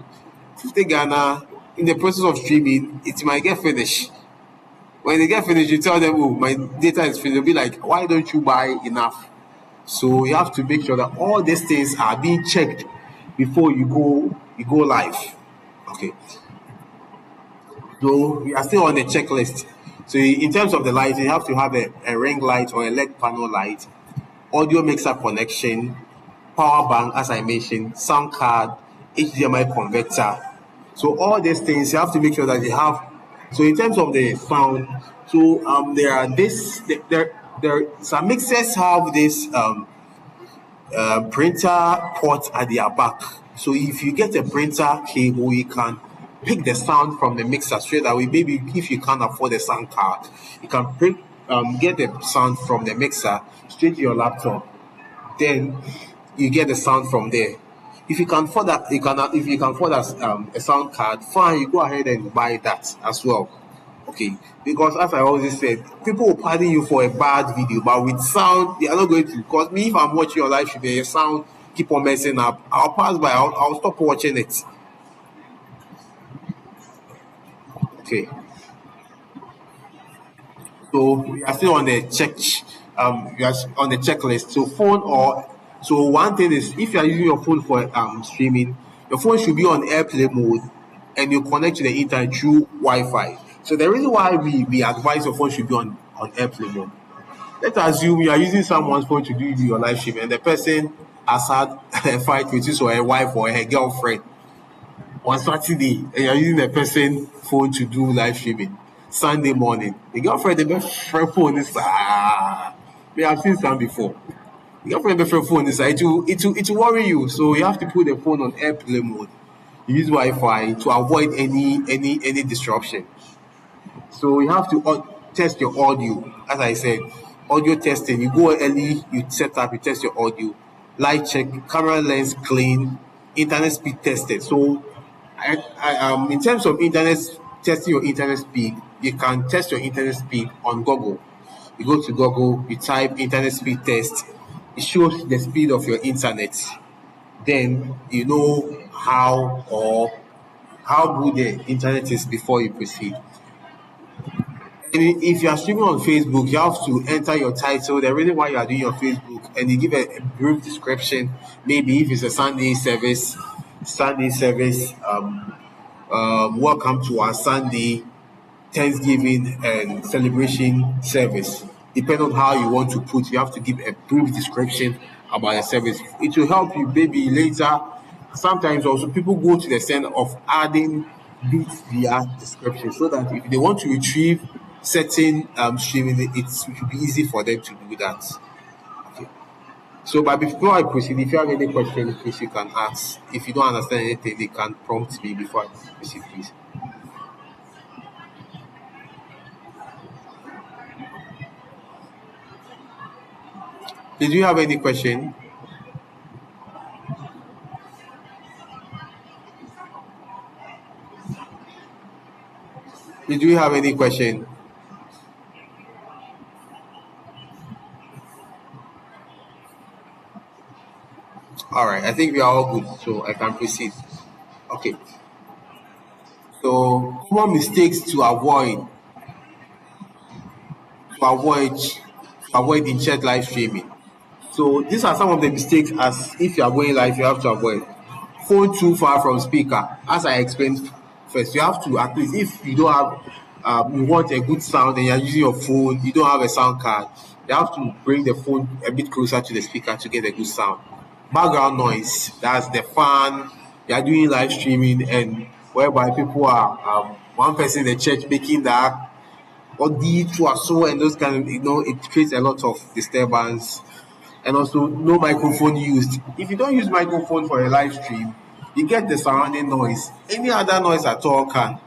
50 Ghana in the process of streaming, it might get finished. When they get finished, you tell them, oh, my data is finished. They'll be like, why don't you buy enough? So you have to make sure that all these things are being checked before you go live. Okay. So we are still on the checklist. So in terms of the light, you have to have a ring light or a LED panel light, audio mixer connection, power bank, as I mentioned, sound card, HDMI converter. So all these things you have to make sure that you have. So in terms of the sound, so there are this there some mixers have this printer port at their back. So if you get a printer cable, you can pick the sound from the mixer straight away. Maybe if you can't afford a sound card, you can get the sound from the mixer straight to your laptop. Then you get the sound from there. If you can afford that, you can. If you can afford a sound card, fine. You go ahead and buy that as well. Okay, because as I always said, people will pardon you for a bad video, but with sound, they are not going to. Because me, if I'm watching your live stream, there's sound, keep on messing up, I'll pass by. I'll stop watching it. Okay. So we are still on the we are on the checklist. So phone or so one thing is if you are using your phone for streaming, your phone should be on airplane mode and you connect to the internet through Wi-Fi. So the reason why we advise your phone should be on airplane mode. Let's assume you are using someone's phone to do your live stream and the person has had a fight with his or a wife or her girlfriend on Saturday and you're using the person phone to do live streaming. Sunday morning, the girlfriend, the best friend phone is we have seen some before. The girlfriend, the best friend phone is it will worry you. So you have to put the phone on airplane mode. You use Wi-Fi to avoid any disruption. So you have to test your audio. As I said, audio testing. You go early, you set up, you test your audio, light check, camera lens clean, internet speed tested. So, in terms of internet testing your internet speed, you can test your internet speed on Google. You go to Google, you type internet speed test. It shows the speed of your internet. Then you know how good the internet is before you proceed. And if you are streaming on Facebook, you have to enter your title, the reason why you are doing your Facebook, and you give a brief description. Maybe if it's a Sunday service, welcome to our Sunday Thanksgiving and celebration service. Depending on how you want to put, you have to give a brief description about the service. It will help you maybe later. Sometimes also people go to the extent of adding bits via description so that if they want to retrieve certain streaming, it will be easy for them to do that. Okay. So, but before I proceed, if you have any questions, please you can ask. If you don't understand anything, they can prompt me before I proceed, please. Did you have any question? Did you have any question? All right, I think we are all good, so I can proceed. Okay, so common mistakes to avoid in chat live streaming. So these are some of the mistakes as if you are going live, you have to avoid. Phone too far from speaker. As I explained first, you have to at least if you don't have you want a good sound and you're using your phone, you don't have a sound card, you have to bring the phone a bit closer to the speaker to get a good sound. Background noise, that's the fan, you are doing live streaming and whereby people are one person in the church making that or the two or so and those kind of it creates a lot of disturbance and also no microphone used. If you don't use microphone for a live stream, you get the surrounding noise. Any other noise at all can.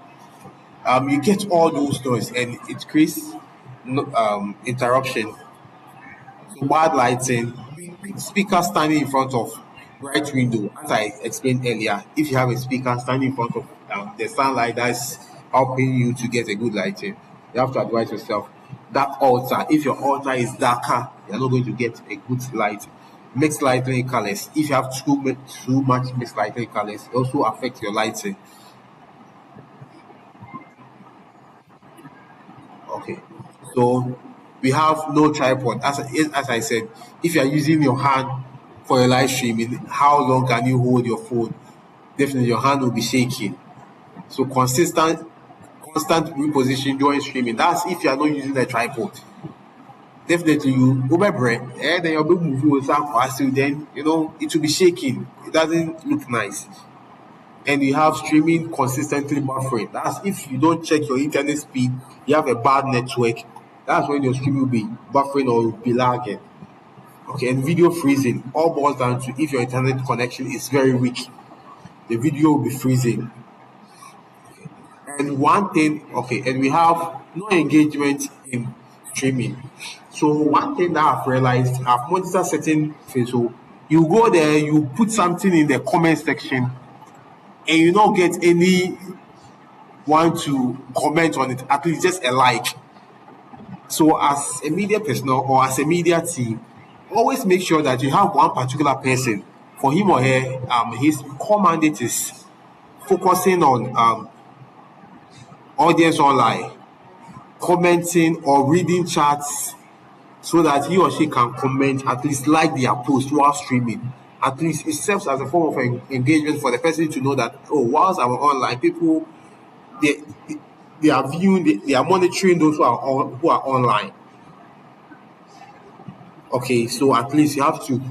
You get all those noise and it creates interruption. So bad lighting, big speaker standing in front of bright window. As I explained earlier, if you have a speaker standing in front of the sunlight that's helping you to get a good lighting, you have to advise yourself. Dark altar, if your altar is darker, you're not going to get a good light. Mixed lighting colors. If you have too much mixed lighting colors, it also affects your lighting. Okay. So we have no tripod. As I said, if you are using your hand for your live streaming, how long can you hold your phone? Definitely your hand will be shaking. So constant reposition during streaming. That's if you are not using a tripod. Definitely you over breath, and then your big movie will start faster, then it will be shaking. It doesn't look nice. And you have streaming consistently buffering. That's if you don't check your internet speed, you have a bad network. That's when your stream will be buffering or will be lagging. Okay, and video freezing all boils down to if your internet connection is very weak, the video will be freezing. And one thing, okay, and we have no engagement in streaming. So one thing that I've realized, I've monitored certain things. So you go there, you put something in the comment section, and you don't get anyone to comment on it, at least just a like. So as a media personnel or as a media team, always make sure that you have one particular person for him or her, his core mandate is focusing on audience online, commenting or reading chats so that he or she can comment, at least like their post while streaming. At least it serves as a form of engagement for the person to know that, oh, whilst I'm online, people they they are viewing, they are monitoring those who are online. Okay, so at least you have to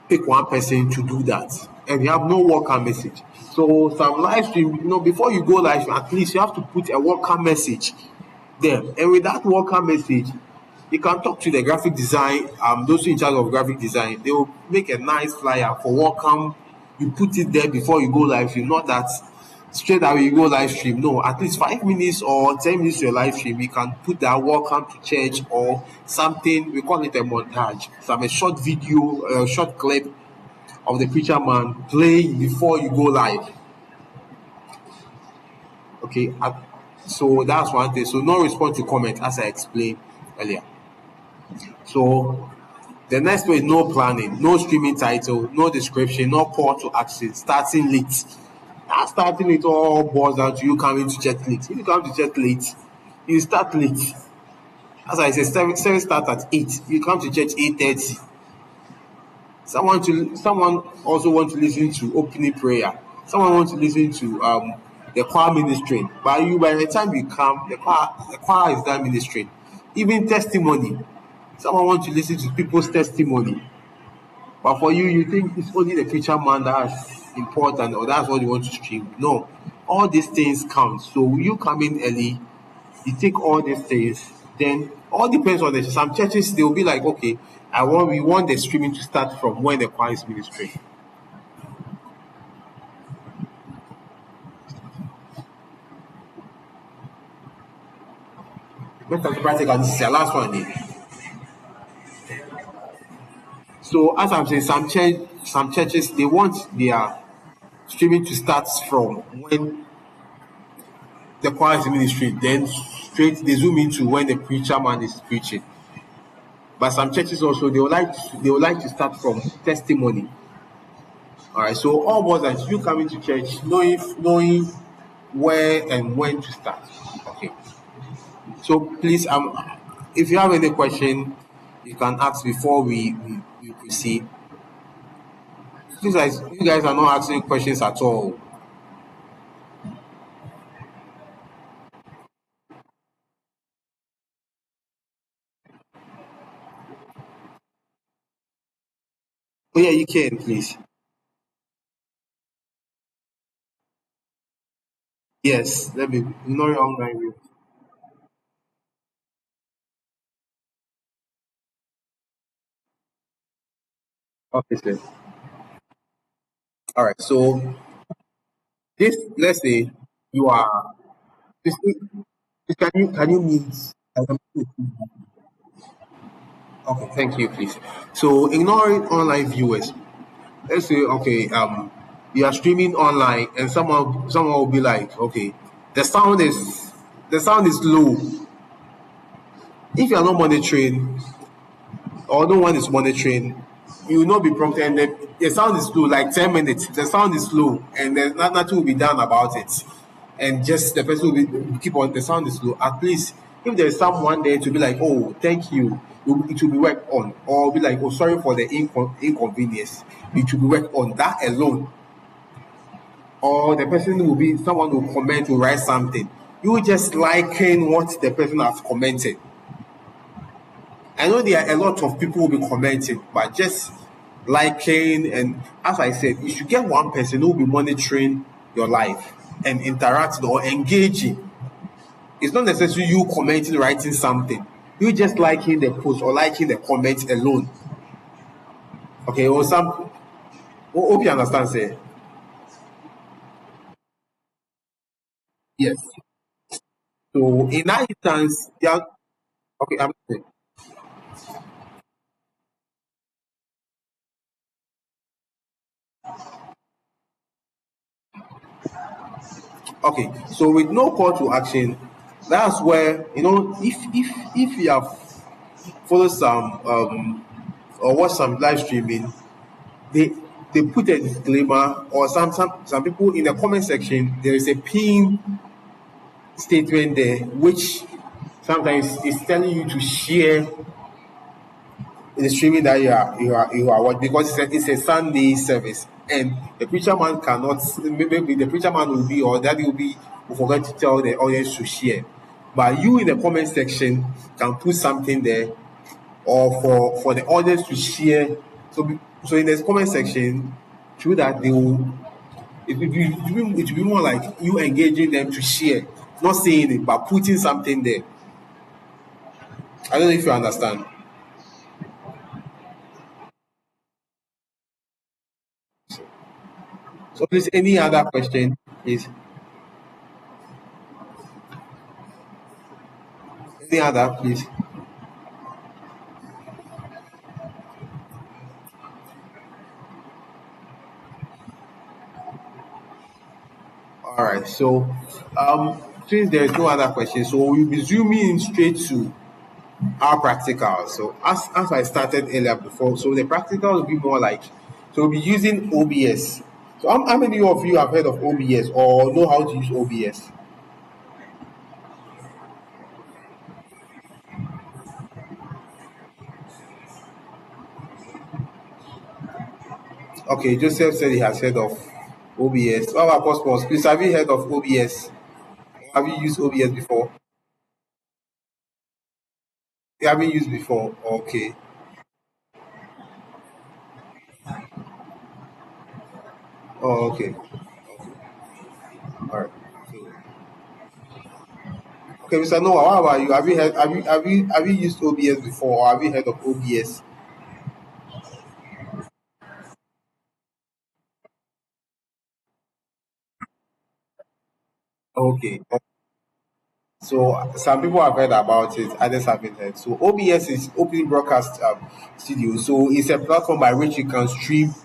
pick one person to do that, and you have no welcome message. So some live stream, before you go live, at least you have to put a welcome message there, and with that welcome message, you can talk to the graphic design, those in charge of graphic design. They will make a nice flyer for welcome. You put it there before you go live stream, not that straight away you go live stream. No, at least 5 minutes or 10 minutes to your live stream, you can put that welcome to church or something. We call it a montage. Some a short video, a short clip of the preacher man playing before you go live. Okay, so that's one thing. So no response to comment, as I explained earlier. So the next one is no planning, no streaming title, no description, no call to action, starting late. That starting it all boils down to you coming to church late. If you come to church late, you start late. As I said, seven start at 8. You come to church 8:30. Someone also want to listen to opening prayer. Someone wants to listen to the choir ministry. By the time you come, the choir is done ministering. Even testimony. Someone wants to listen to people's testimony. But for you, you think it's only the preacher man that's important or that's what you want to stream. No. All these things count. So you come in early, you take all these things, then all depends on this. Some churches they'll be like, okay, we want the streaming to start from when the choir is ministering. Let's talk practical. This is the last one. So as I'm saying, some churches they want their streaming to start from when the choir is ministering, then straight they zoom into when the preacher man is preaching. But some churches also they would like to start from testimony. All right, so all was that you coming to church knowing where and when to start. Okay. So please, if you have any question, you can ask before we proceed. You guys are not asking questions at all. Oh yeah, you can please. Yes, let me know your online view. Okay, sir. All right. So this, let's say you are this. Can you meet? Okay, thank you, please. So ignoring online viewers. Let's say okay, you are streaming online, and someone will be like, okay, the sound is low. If you are not monitoring, or no one is monitoring, you will not be prompted. And the sound is low, like 10 minutes. The sound is low, and there's nothing will be done about it. And just the person will keep on. The sound is low. At least if there is someone there to be like, oh, thank you, it will be worked on, or be like, oh, sorry for the inconvenience. It will be worked on. That alone, or the person will be someone will comment, will write something. You just liking what the person has commented. I know there are a lot of people who will be commenting, but just liking, and as I said, you should get one person who will be monitoring your life and interacting or engaging. It's not necessarily you commenting, writing something. You just liking the post or liking the comment alone. Okay, or some hope you understand, say. Yes. So in that instance, yeah, okay, I'm okay. So with no call to action, that's where if you have followed some or watch some live streaming, they they put a disclaimer, or some people in the comment section, there is a pin statement there which sometimes is telling you to share the streaming that you are watching, because it's a Sunday service, and the preacher man cannot, maybe the preacher man will be, or daddy will forget to tell the audience to share. But you in the comment section can put something there, or for the audience to share. So in the comment section, through that they will, it will be more like you engaging them to share, not saying it but putting something there. I don't know if you understand. So please, any other question, please? Any other, please? All right. So, since there is no other question, so we'll be zooming in straight to our practical. So, as I started earlier before, so the practical will be more like, so we'll be using OBS. So, how many of you have heard of OBS or know how to use OBS? Okay, Joseph said he has heard of OBS. What about Cosmos? Please, have you heard of OBS? Have you used OBS before? You haven't used before. Okay. Oh, okay. All right. So, okay, Mr. Noah, what about you? Have you used OBS before, or have you heard of OBS? Okay. So some people have heard about it, others haven't heard. So OBS is Open Broadcast Studio. So it's a platform by which you can stream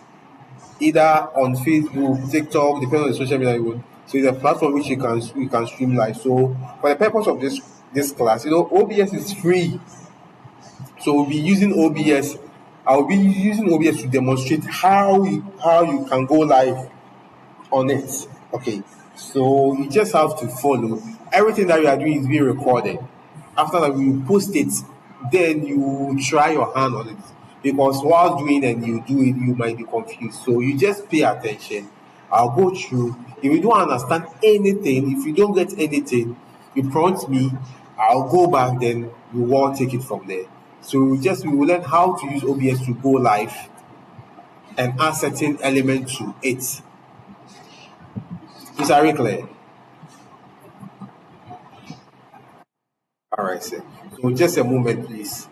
either on Facebook, TikTok, depending on the social media you want. So it's a platform which you can stream live. So for the purpose of this class, OBS is free. So we'll be using OBS. I'll be using OBS to demonstrate how you can go live on it. Okay. So you just have to follow. Everything that you are doing is being recorded. After that, you post it, then you try your hand on it. Because while doing and you do it, you might be confused. So you just pay attention. I'll go through. If you don't understand anything, if you don't get anything, you prompt me. I'll go back, then we will take it from there. So we will learn how to use OBS to go live and add certain element to it. Is that very clear? All right, sir. So just a moment, please.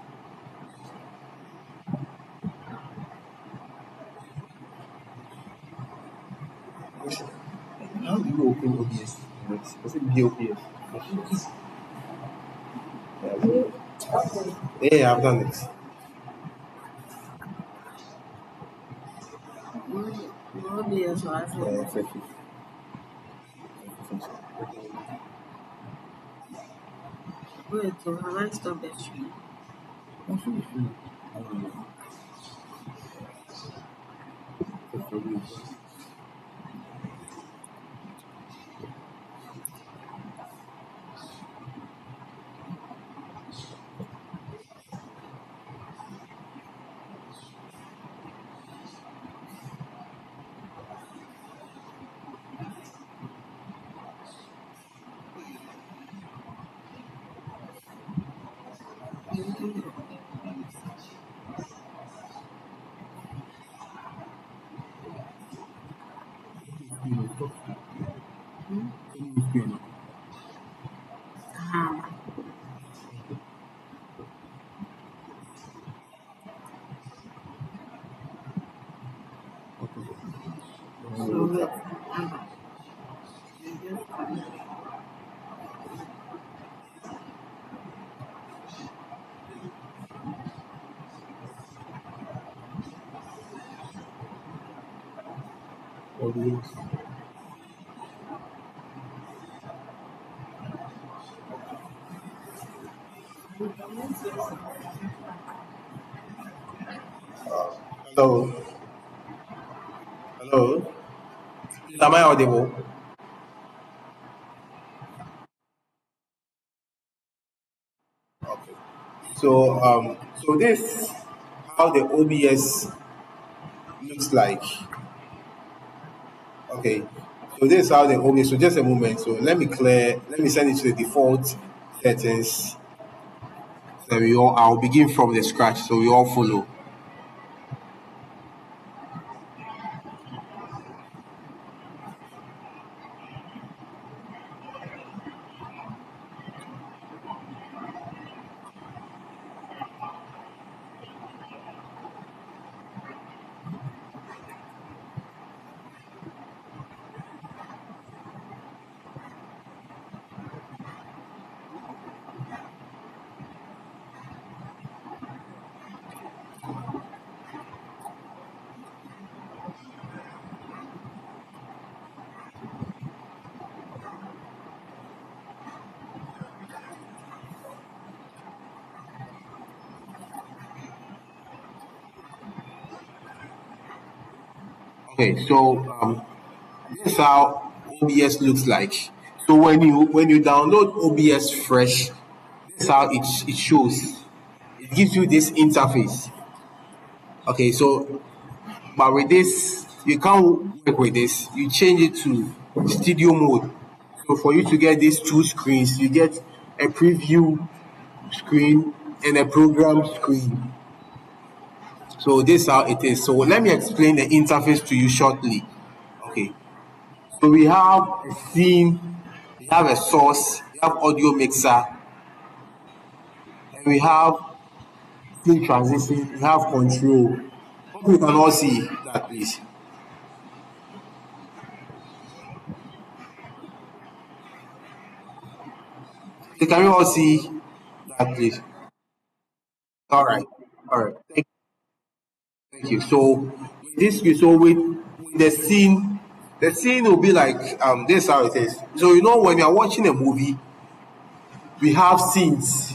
How do you open OBS? Was it BOPS? Yeah, I've done it. Yeah, effective. Hello. Hello, am I audible? Okay. So this how the OBS looks like. Okay. So this is how the OBS. So just a moment. So let me clear. Let me send it to the default settings. So we all. I'll begin from the scratch. So we all follow. Okay. So this is how OBS looks like. So when you download OBS fresh, this is how it shows. It gives you this interface. Okay, so but with this, you can't work with this. You change it to studio mode. So for you to get these two screens, you get a preview screen and a program screen. So this is how it is. So let me explain the interface to you shortly. Okay. So we have a scene, we have a source, we have audio mixer, and we have scene transition, we have control. Hope you can all see that, please. So can you all see that, please? All right. All right. Thank you. So with this, so with the scene will be like this is how it is. So when you're watching a movie, we have scenes.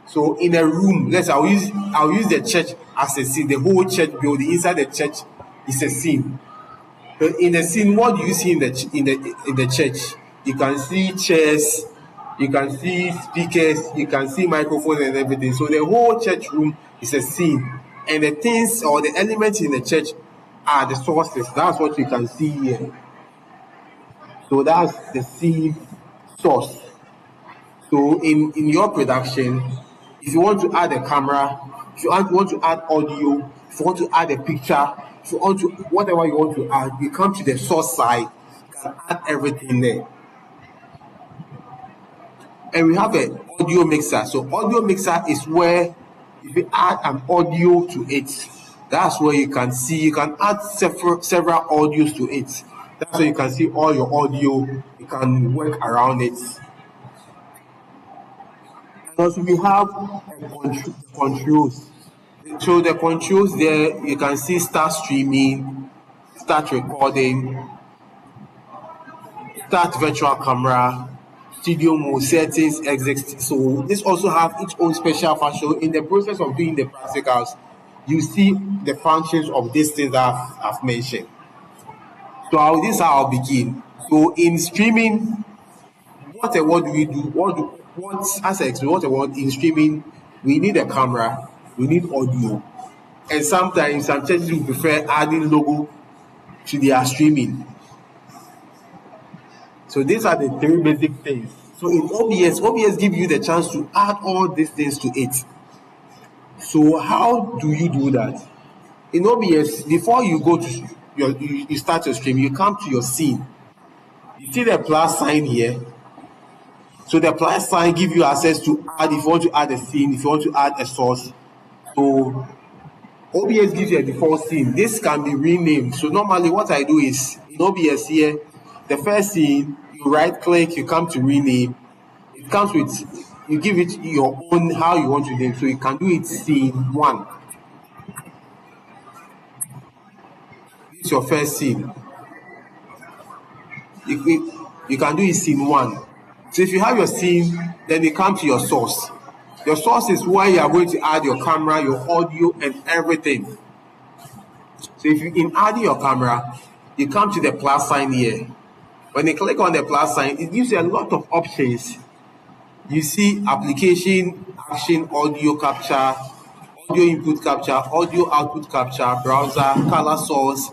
So in a room, I'll use the church as a scene. The whole church building inside the church is a scene. But in the scene, what do you see in the church? You can see chairs, you can see speakers, you can see microphones and everything. So the whole church room is a scene, and the things or the elements in the church are the sources. That's what you can see here. So that's the scene source. So in your production, if you want to add a camera, if you want to add audio, if you want to add a picture, if you want to whatever you want to add, you come to the source side, you can add everything there. And we have an audio mixer. So audio mixer is where if you add an audio to it, that's where you can add several audios to it. That's where you can see all your audio. You can work around it. And also we have controls. So the controls there, you can see start streaming, start recording, start virtual camera, studio mode, settings, exit. So this also have its own special function. In the process of doing the practicals, you see the functions of these things that I've mentioned. So this is how I'll begin. So in streaming, what do we do? What as I explained, what I want in streaming, we need a camera, we need audio, and sometimes some churches will prefer adding logo to their streaming. So these are the three basic things. So in OBS gives you the chance to add all these things to it. So how do you do that? In OBS, before you go to you start your stream, you come to your scene. You see the plus sign here. So the plus sign gives you access to add if you want to add a scene, if you want to add a source. So OBS gives you a default scene. This can be renamed. So normally what I do is in OBS here, the first scene, you right click, you come to rename. It comes with you give it your own how you want to name. So you can do it scene one. This is your first scene. You can do it scene one. So if you have your scene, then you come to your source. Your source is where you are going to add your camera, your audio, and everything. So if you in adding your camera, You come to the plus sign here. When you click on the plus sign, it gives you a lot of options. You see application, action, audio capture, audio input capture, audio output capture, browser, color source.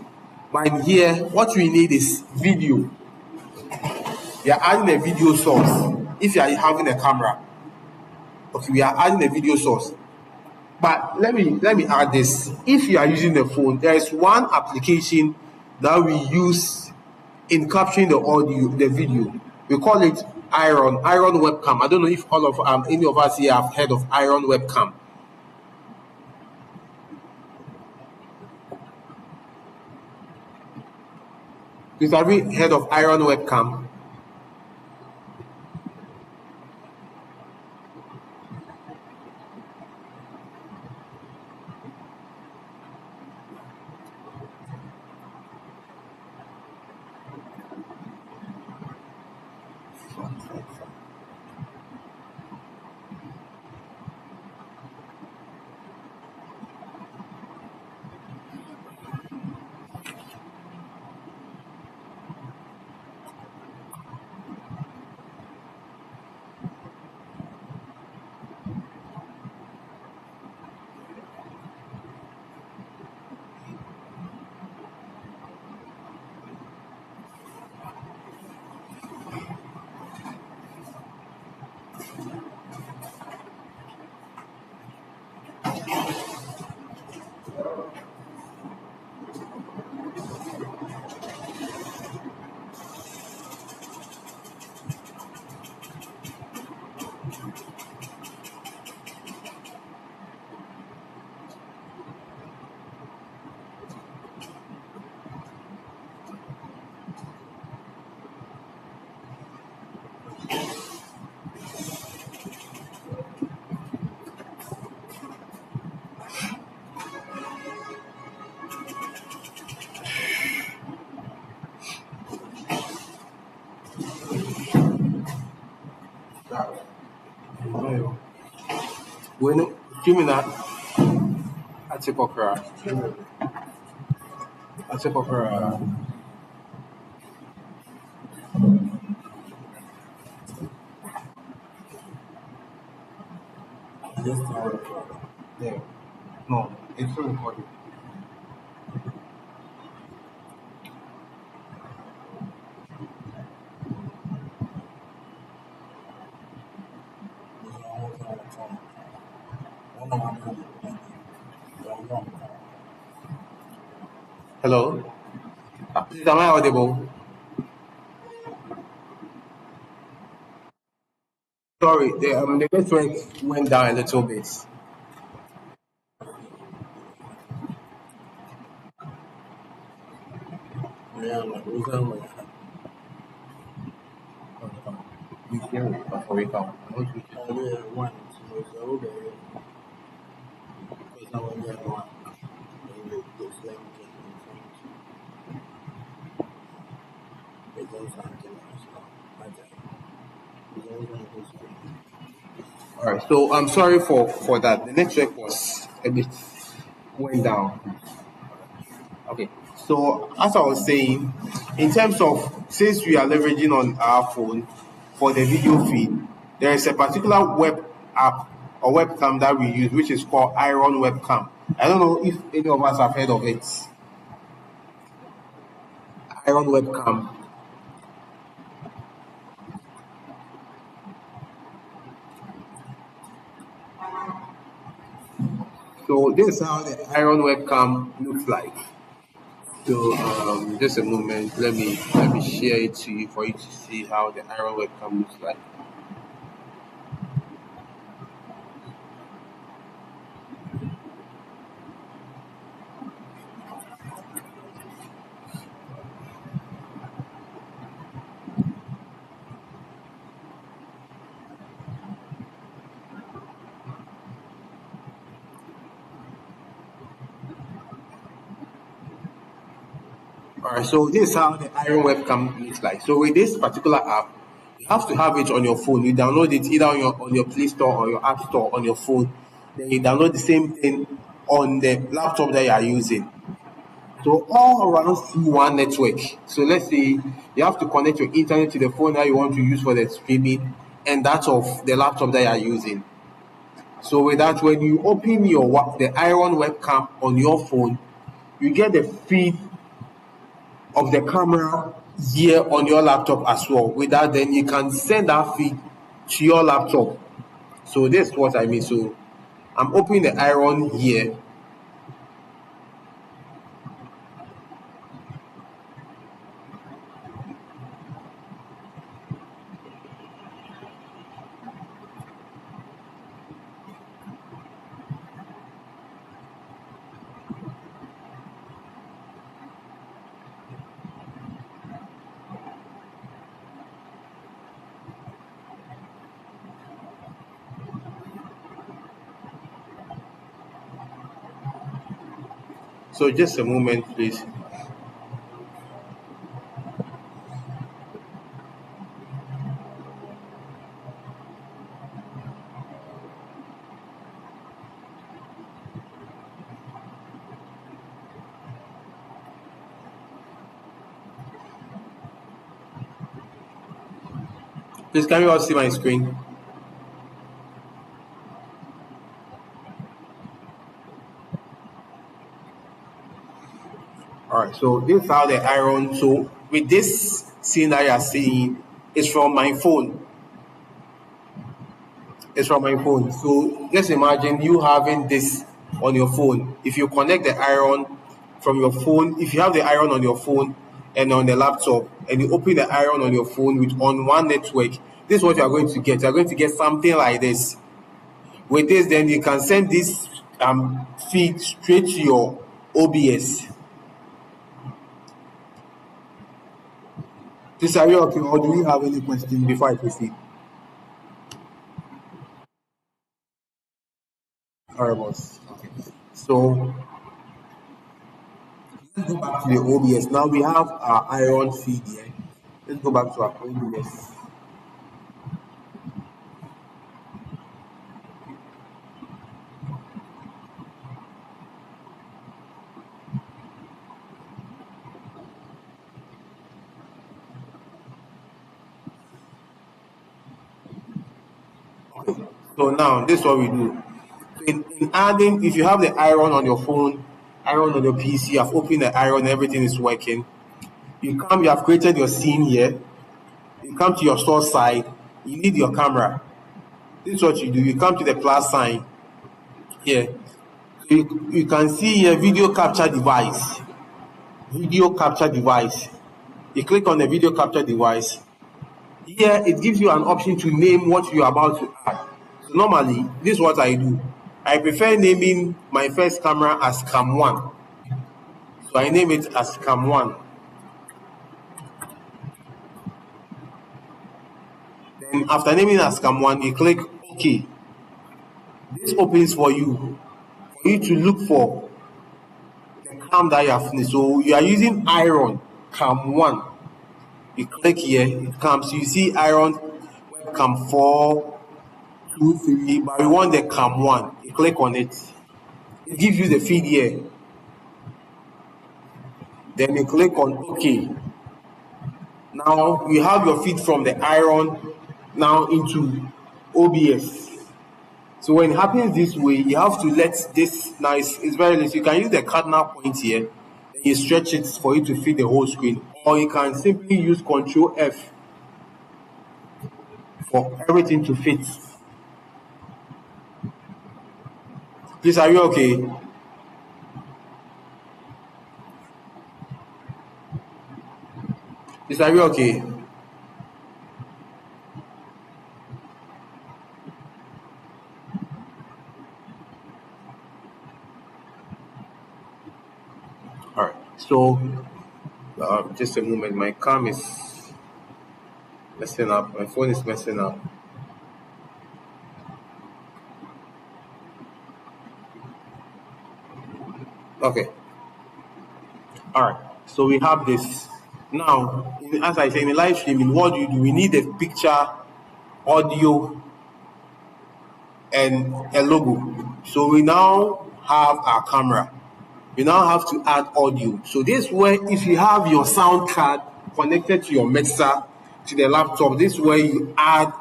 But in here, what we need is video. You are adding a video source. If you are having a camera, okay, we are adding a video source. But let me add this. If you are using the phone, there is one application that we use in capturing the audio, the video. We call it Iron Webcam. I don't know if all of any of us here have heard of Iron Webcam. Please, have you heard of Iron Webcam? When criminal Atikokra. Atikokra. Yeah. No, it's still recording. Hello? Please, am I audible? Sorry, the network went down a little bit. We hear it, but we can't. All right, so I'm sorry for that. The network was a bit went down. Okay, so as I was saying, in terms of since we are leveraging on our phone for the video feed, there is a particular web app or webcam that we use, which is called Iron Webcam. I don't know if any of us have heard of it. Iron Webcam. So this is how the Iron Webcam looks like. So just a moment, let me share it to you for you to see how the Iron Webcam looks like. Alright, so this is how the Iron Webcam looks like. So with this particular app, you have to have it on your phone. You download it either on your Play Store or your App Store on your phone. Then you download the same thing on the laptop that you are using. So all around through one network. So let's say you have to connect your internet to the phone that you want to use for the streaming and that of the laptop that you are using. So with that, when you open the Iron webcam on your phone, you get the feed of the camera here on your laptop as well. With that, then you can send that feed to your laptop. So this is what I mean. So I'm opening the Iron here. So just a moment, please. Please, can you all see my screen? All right. So this is how the Iron. So with this scene that you are seeing, it's from my phone. It's from my phone. So just imagine you having this on your phone. If you connect the Iron from your phone, if you have the Iron on your phone and on the laptop, and you open the Iron on your phone with on one network, this is what you are going to get. You are going to get something like this. With this, then you can send this feed straight to your OBS. This are you okay, or do you have any question before I proceed? All right, boss. Okay. So let's go back to the OBS. Now we have our Iron feed here. Let's go back to our OBS. So now this is what we do. In adding, if you have the Iron on your phone, Iron on your PC, you have opened the Iron, everything is working. You have created your scene here. You come to your source side. You need your camera. This is what you do. You come to the plus sign here. You can see here video capture device. Video capture device. You click on the video capture device. Here it gives you an option to name what you are about to add. So normally, this is what I do. I prefer naming my first camera as cam 1. So I name it as cam 1. Then after naming it as cam 1, you click OK. This opens for you to look for the cam that you have finished. So you are using Iron cam 1. You click here, it comes. You see Iron webcam 4, 2, 3, but we want the cam 1. You click on it. It gives you the feed here. Then you click on OK. Now you have your feed from the Iron now into OBS. So when it happens this way, you have to let this, now it's very nice. You can use the cardinal point here, then you stretch it for you to fit the whole screen. Or you can simply use Control F for everything to fit. Please, are you okay? Please, are you okay? All right. So just a moment. My cam is messing up. My phone is messing up. Okay. All right. So we have this. Now, as I say in the live streaming, what do? We need a picture, audio, and a logo. So we now have our camera. You now have to add audio. So this is where, if you have your sound card connected to your mixer, to the laptop, this is where you add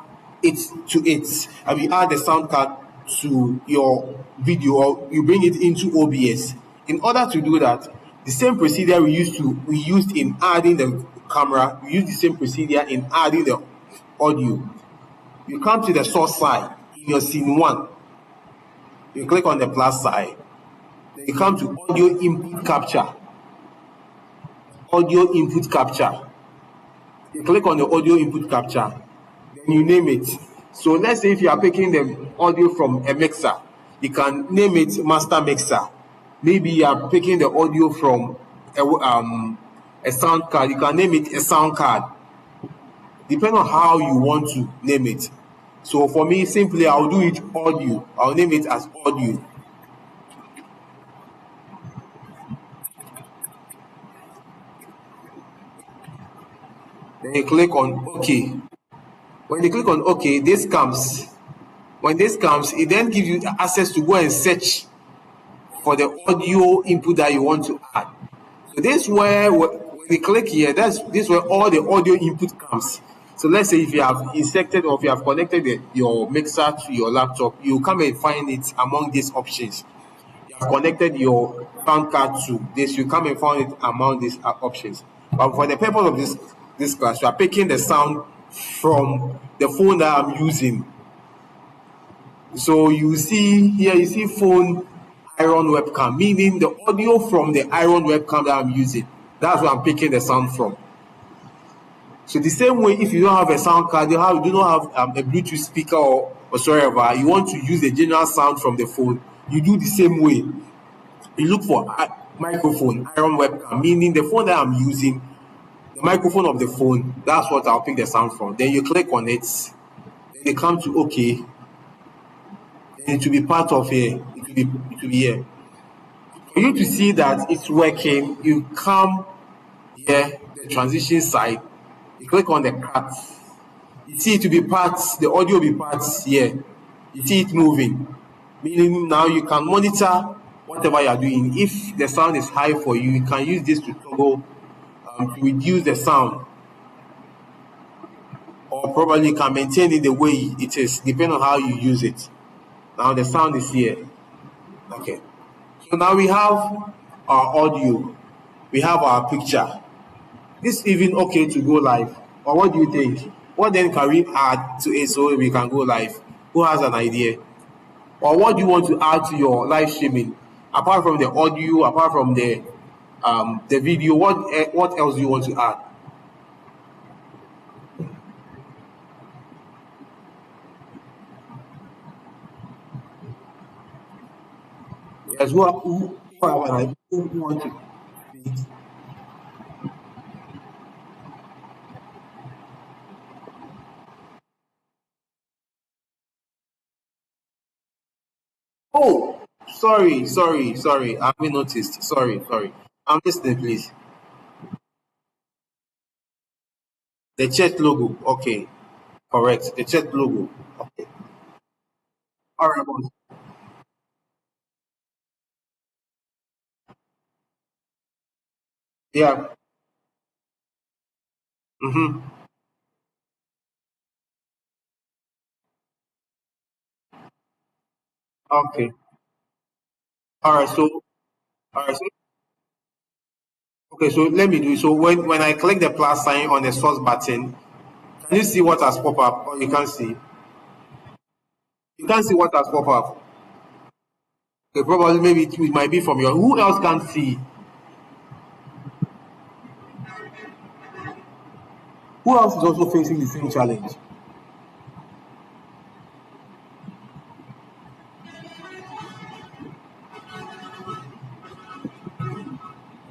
it to it. And you add the sound card to your video, or you bring it into OBS. In order to do that, the same procedure we used in adding the camera, we use the same procedure in adding the audio. You come to the source side in your scene one, you click on the plus side, then you come to audio input capture. Audio input capture. You click on the audio input capture, then you name it. So let's say if you are picking the audio from a mixer, you can name it master mixer. Maybe you are picking the audio from a sound card, you can name it a sound card. Depending on how you want to name it. So for me, simply I'll do it audio. I'll name it as audio. Then you click on OK. When you click on OK, this comes. When this comes, it then gives you access to go and search for the audio input that you want to add. So this is where when you click here, this is where all the audio input comes. So let's say if you have inserted or if you have connected your mixer to your laptop, you come and find it among these options. You have connected your sound card to this, you come and find it among these options. But for the purpose of this class, you are picking the sound from the phone that I'm using. So you see here, you see phone iron webcam, meaning the audio from the iron webcam that I'm using. That's where I'm picking the sound from. So the same way, if you don't have a sound card, you do not have a Bluetooth speaker or whatsoever, you want to use the general sound from the phone, you do the same way. You look for microphone, iron webcam, meaning the phone that I'm using, the microphone of the phone, that's what I'll pick the sound from. Then you click on it, then you come to OK, then it will be part of here, it will be here. For you to see that it's working, you come here, the transition side, you click on the cut. You see it will be parts, the audio will be parts here. You see it moving, meaning now you can monitor whatever you are doing. If the sound is high for you, you can use this to toggle to reduce the sound, or probably you can maintain it the way it is, depending on how you use it. Now the sound is here. Okay. So now we have our audio, we have our picture. This even okay to go live, or what do you think? What then can we add to it so we can go live? Who has an idea? Or what do you want to add to your live streaming? Apart from the audio, apart from the video, what else do you want to add? Yes, who want to speak? Oh, sorry. I haven't noticed. Sorry. I'm listening, please. The chat logo. Okay, correct. The chat logo. Okay. All right, boss. Yeah. Mm-hmm. Okay. All right. All right. Okay. So let me do it. So when I click the plus sign on the source button, can you see what has popped up, or you can't see? You can't see what has popped up. Okay. Probably maybe it might be from your. Who else can see? Who else is also facing the same challenge?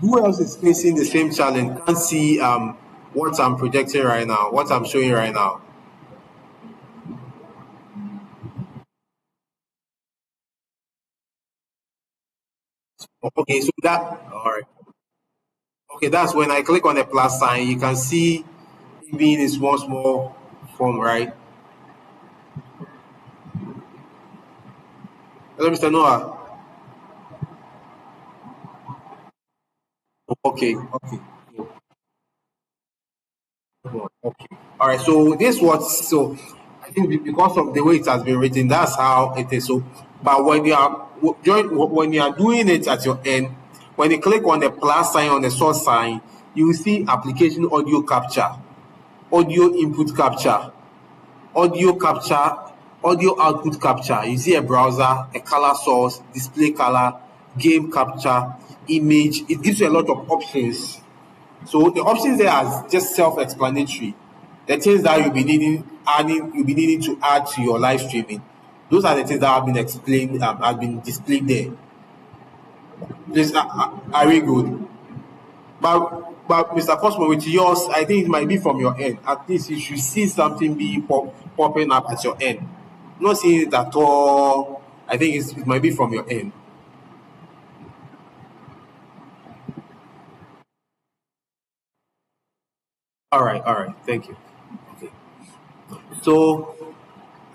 Who else is facing the same challenge? Can't see what I'm projecting right now, what I'm showing right now. Okay, so that all right. Okay, that's when I click on the plus sign, you can see it being in small form, right? Hello, Mr. Noah. Okay, okay. Okay. All right. So this was so. I think because of the way it has been written, that's how it is. So, but when you are when you are doing it at your end, when you click on the plus sign on the source sign, you will see application audio capture, audio input capture, audio capture, audio output capture. You see a browser, a color source, display color, game capture, image. It gives you a lot of options. So the options there are just self-explanatory. The things that you'll be needing to add to your live streaming. Those are the things that have been explained, have been displayed there. This are really good. But Mr. Cosmo, with yours, I think it might be from your end. At least you should see something popping up at your end. Not seeing it at all. I think it might be from your end. All right. Thank you. Okay. So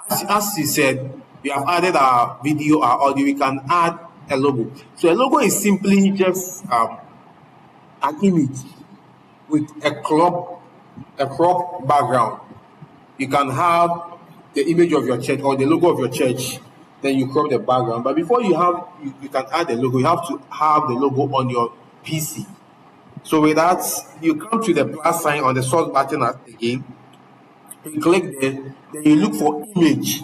as you said, we have added our video, our audio. We can add a logo. So a logo is simply just an image with a crop background. You can have the image of your church or the logo of your church. Then you crop the background. But before you can add the logo. You have to have the logo on your PC. So with that, you come to the plus sign on the source button again. You click there. Then you look for image.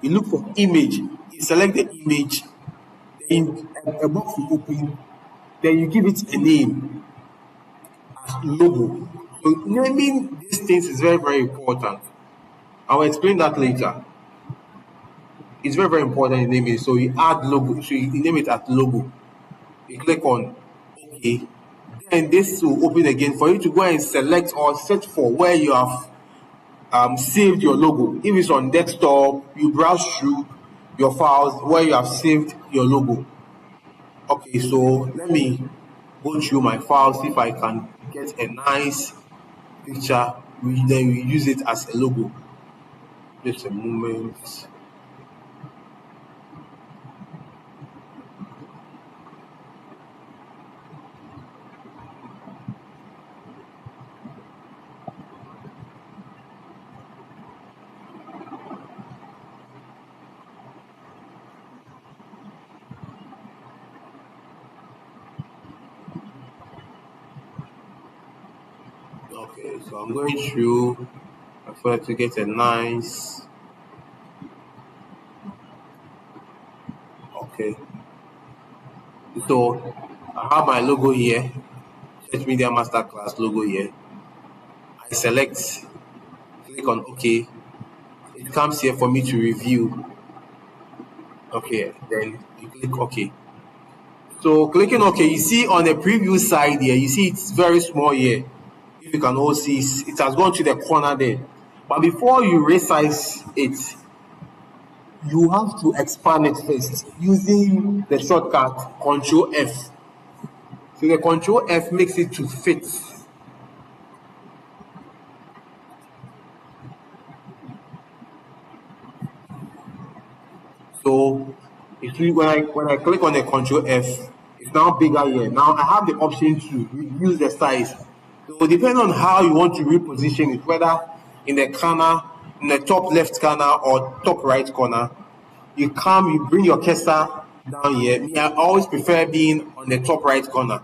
You look for image. You select the image. Then a box will open. Then you give it a name as logo. So naming these things is very, very important. I will explain that later. It's very, very important in naming. So you add logo. So you name it as logo. You click on OK. Then this will open again for you to go and select or search for where you have saved your logo. If it's on desktop, you browse through your files where you have saved your logo. Okay, so let me go through my files, see if I can get a nice picture. Then we use it as a logo. Just a moment. Okay, so I'm going through. I try to get a nice. Okay, so I have my logo here. Church Media Masterclass logo here. I select, click on OK. It comes here for me to review. Okay, then you click OK. So clicking OK, you see on the preview side here, you see it's very small here. If you can all see, it has gone to the corner there. But before you resize it, you have to expand it first using the shortcut Control F. So the Control F makes it to fit. So if you when I click on the Control F, it's now bigger here. Now I have the option to reduce the size. So depending on how you want to reposition it, whether in the corner, in the top left corner or top right corner, you bring your cursor down here. Me, I always prefer being on the top right corner.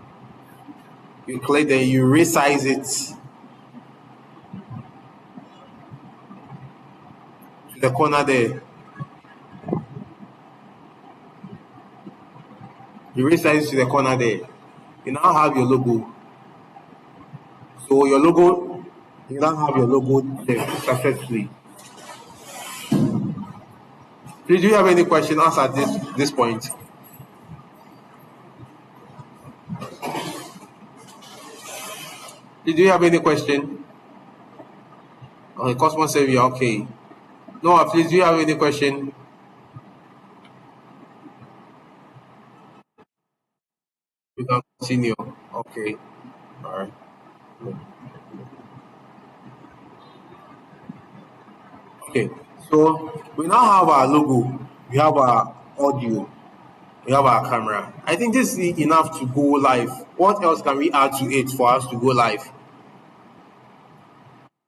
You click there, you resize it to the corner there. You resize it to the corner there. You now have your logo. So you now have your logo there successfully. Please, do you have any question asked at this point? Please, do you have any question? Okay, Cosmo said we are okay. Noah, please, do you have any question? We can continue. Okay. All right. Okay. So we now have our logo. We have our audio. We have our camera. I think this is enough to go live. What else can we add to it for us to go live?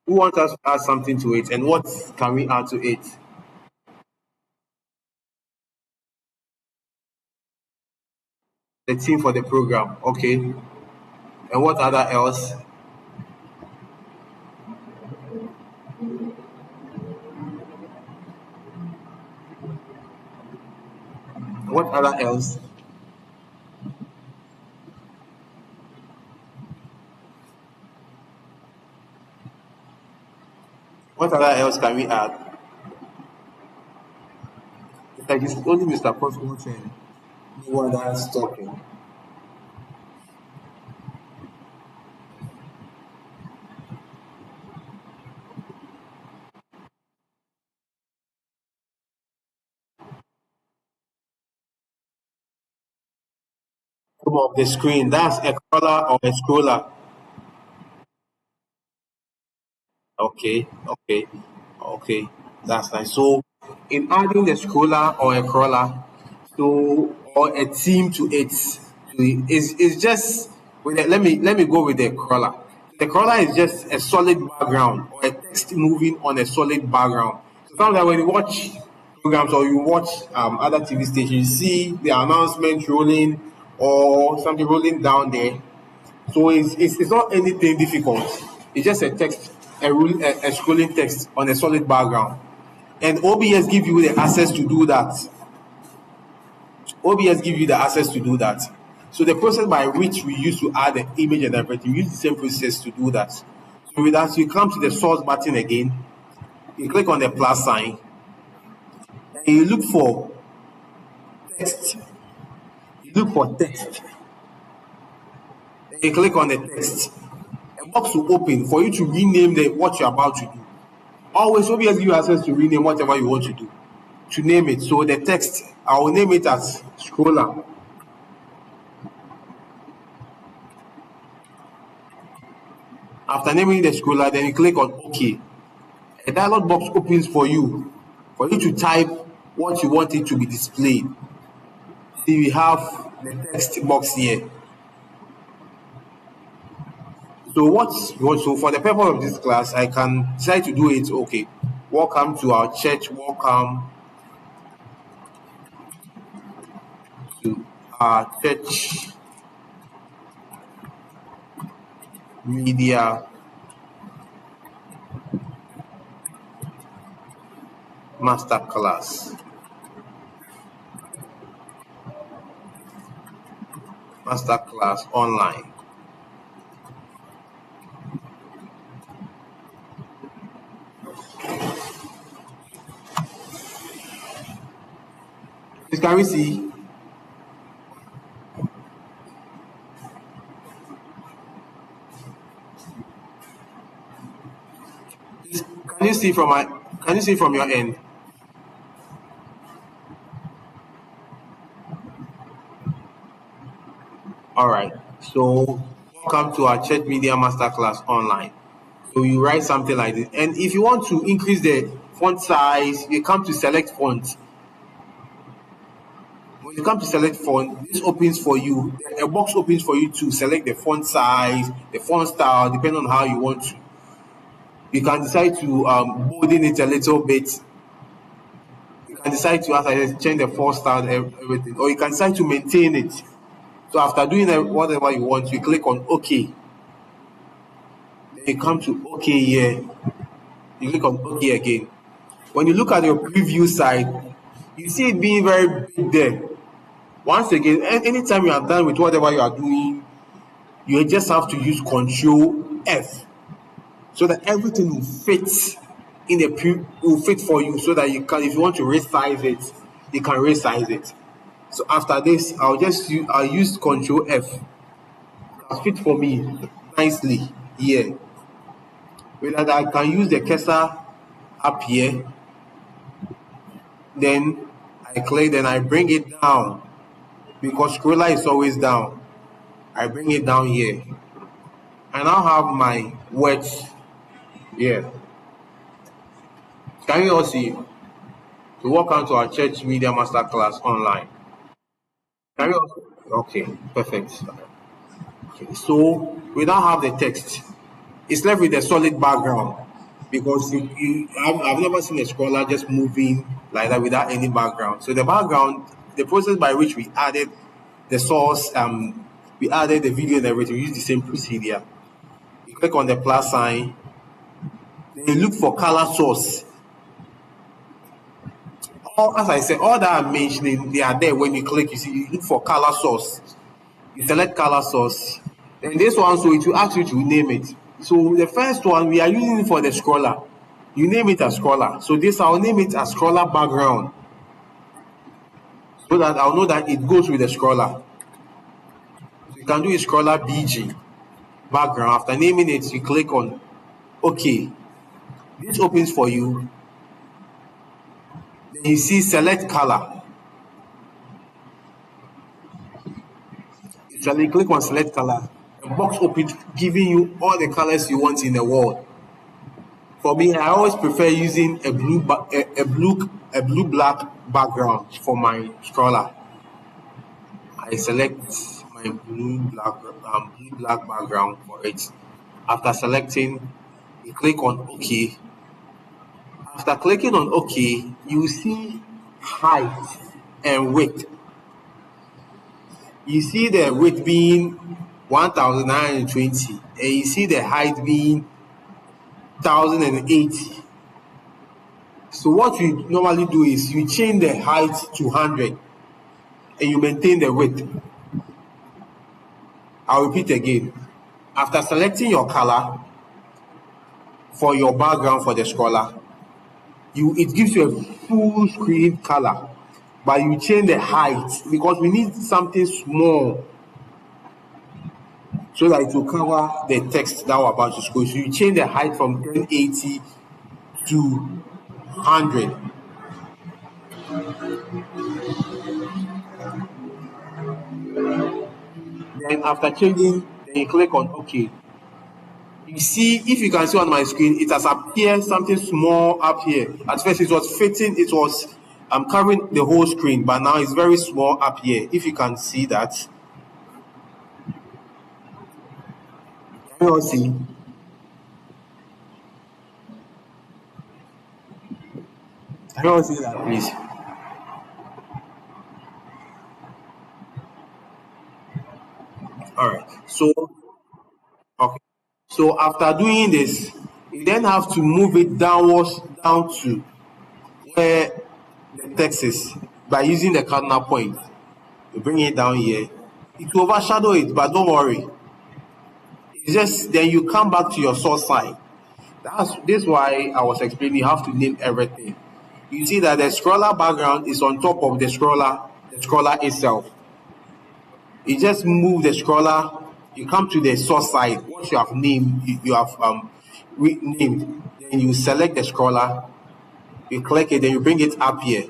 Who wants us to add something to it, and what can we add to it? The theme for the program, okay. And what other else? What other else? What other else can we add? It's like it's only Mr. Cosmo and no one else talking. Top of the screen, that's a crawler or a scroller. Okay, okay, okay. That's nice. So, in adding the scroller or a crawler, so or a theme to it, is just let me go with the crawler. The crawler is just a solid background or a text moving on a solid background. So sometimes when you watch programs or you watch other TV stations, you see the announcement rolling or something rolling down there. So it's not anything difficult. It's just a text, a scrolling text on a solid background. And OBS give you the access to do that. OBS give you the access to do that. So the process by which we used to add the image and everything, we use the same process to do that. So with that, you come to the source button again, you click on the plus sign, and you look for text. You look for text. Then you click on the text. A box will open for you to rename what you're about to do. Always OBS give you access to rename whatever you want to do. To name it. So the text, I will name it as scroller. After naming the scroller, then you click on OK. A dialog box opens for you to type what you want it to be displayed. See, we have the text box here. So for the purpose of this class, I can decide to do it. Okay, welcome to our church. Welcome to our church media masterclass. Masterclass online. Please, can we see? Can you see from my? Can you see from your end? All right. So welcome to our church media masterclass online. So you write something like this, and if you want to increase the font size, you come to select font. When you come to select font, this opens for you. A box opens for you to select the font size, the font style, depending on how you want to. You can decide to bolden it a little bit. You can decide to, as I said, change the font style, everything, or you can decide to maintain it. So after doing whatever you want, you click on OK. Then you come to OK here. You click on OK again. When you look at your preview side, you see it being very big there. Once again, anytime you are done with whatever you are doing, you just have to use Control F so that everything will fit will fit for you, so that you can, if you want to resize it, you can resize it. So after this, I'll use Control F. It'll fit for me nicely here. With that, I can use the cursor up here. Then I click, then I bring it down because scroller is always down. I bring it down here. I now have my words here. Can you all see? So welcome to our church media masterclass online. Can you? Okay, perfect. Okay, so we now have the text. It's left with a solid background because I've never seen a scroller just moving like that without any background. So the background, the process by which we added the source, we added the video and everything, we use the same procedure. You click on the plus sign, then you look for color source. As I said, all that I'm mentioning, they are there when you click. You see, you look for color source. You select color source. Then this one, so it will ask you to name it. So the first one we are using for the scroller. You name it as scroller. So this I'll name it as scroller background, so that I'll know that it goes with the scroller. So you can do a scroller BG background. After naming it, you click on OK. This opens for you. Then you see select color. So you click on select color. A box opens giving you all the colors you want in the world. For me, I always prefer using a blue black background for my scroller. I select my blue black background for it. After selecting, you click on OK. After clicking on OK, you see height and width. You see the width being 1920, and you see the height being 1080. So what we normally do is you change the height to 100 and you maintain the width. I'll repeat again. After selecting your color for your background for the scroller, it gives you a full screen color, but you change the height because we need something small so that it will cover the text that we're about to scroll. So you change the height from 1080 to 100. Then after changing, then you click on OK. You see, if you can see on my screen, it has appeared something small up here. At first, it was fitting, it was covering the whole screen, but now it's very small up here. If you can see that, can you all see? Can you all see that, please? All right. So, okay. So after doing this, you then have to move it downwards down to where the text is by using the cardinal point. You bring it down here. It will overshadow it, but don't worry. It's just then you come back to your source side. That's this why I was explaining you have to name everything. You see that the scroller background is on top of the scroller itself. You just move the scroller, you come to the source side. Once you have named, you have renamed, then you select the scroller, you click it, then you bring it up here.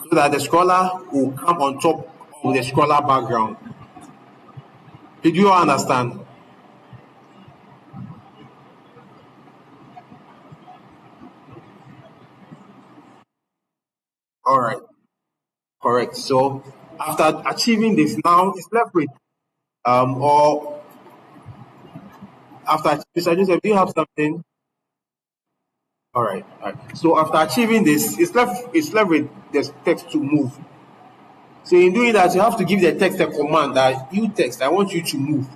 So that the scroller will come on top of the scroller background. Did you all understand? All right, correct. So after achieving this, now it's left with or after Mr. Joseph, do you have something? All right, all right. So after achieving this, it's left with the text to move. So in doing that, you have to give the text a command that you text, I want you to move.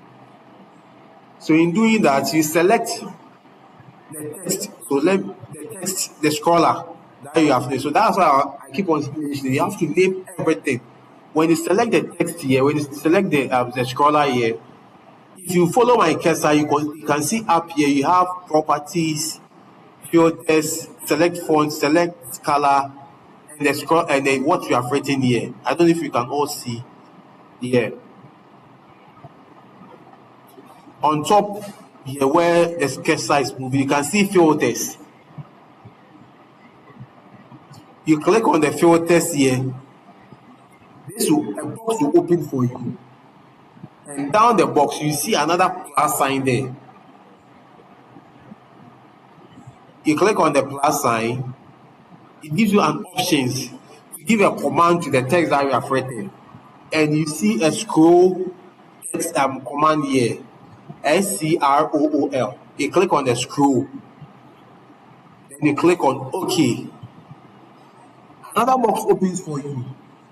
So in doing that, you select the text. So let the text, the scroller that you have named. So that's why I keep on mentioning. You have to name everything. When you select the text here, when you select the scroller here, if you follow my cursor, you can see up here you have properties, filters, select font, select color, and the scroll and then what you have written here. I don't know if you can all see here. On top here where the cursor is moving, you can see filters. You click on the filters here, a box will open for you. And down the box, you see another plus sign there. You click on the plus sign, it gives you an options to you give a command to the text that you have written, and you see a scroll text command here, scroll. You click on the scroll, then you click on OK. Another box opens for you.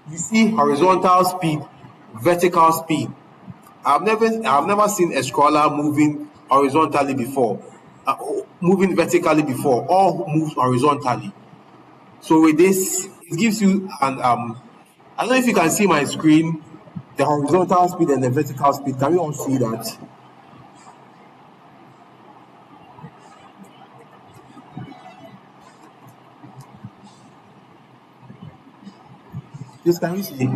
You see horizontal speed, vertical speed. I've never seen a scroller moving horizontally before, moving vertically before, or moves horizontally. So with this, it gives you an I don't know if you can see my screen, the horizontal speed and the vertical speed. Can you all see that? This can you see?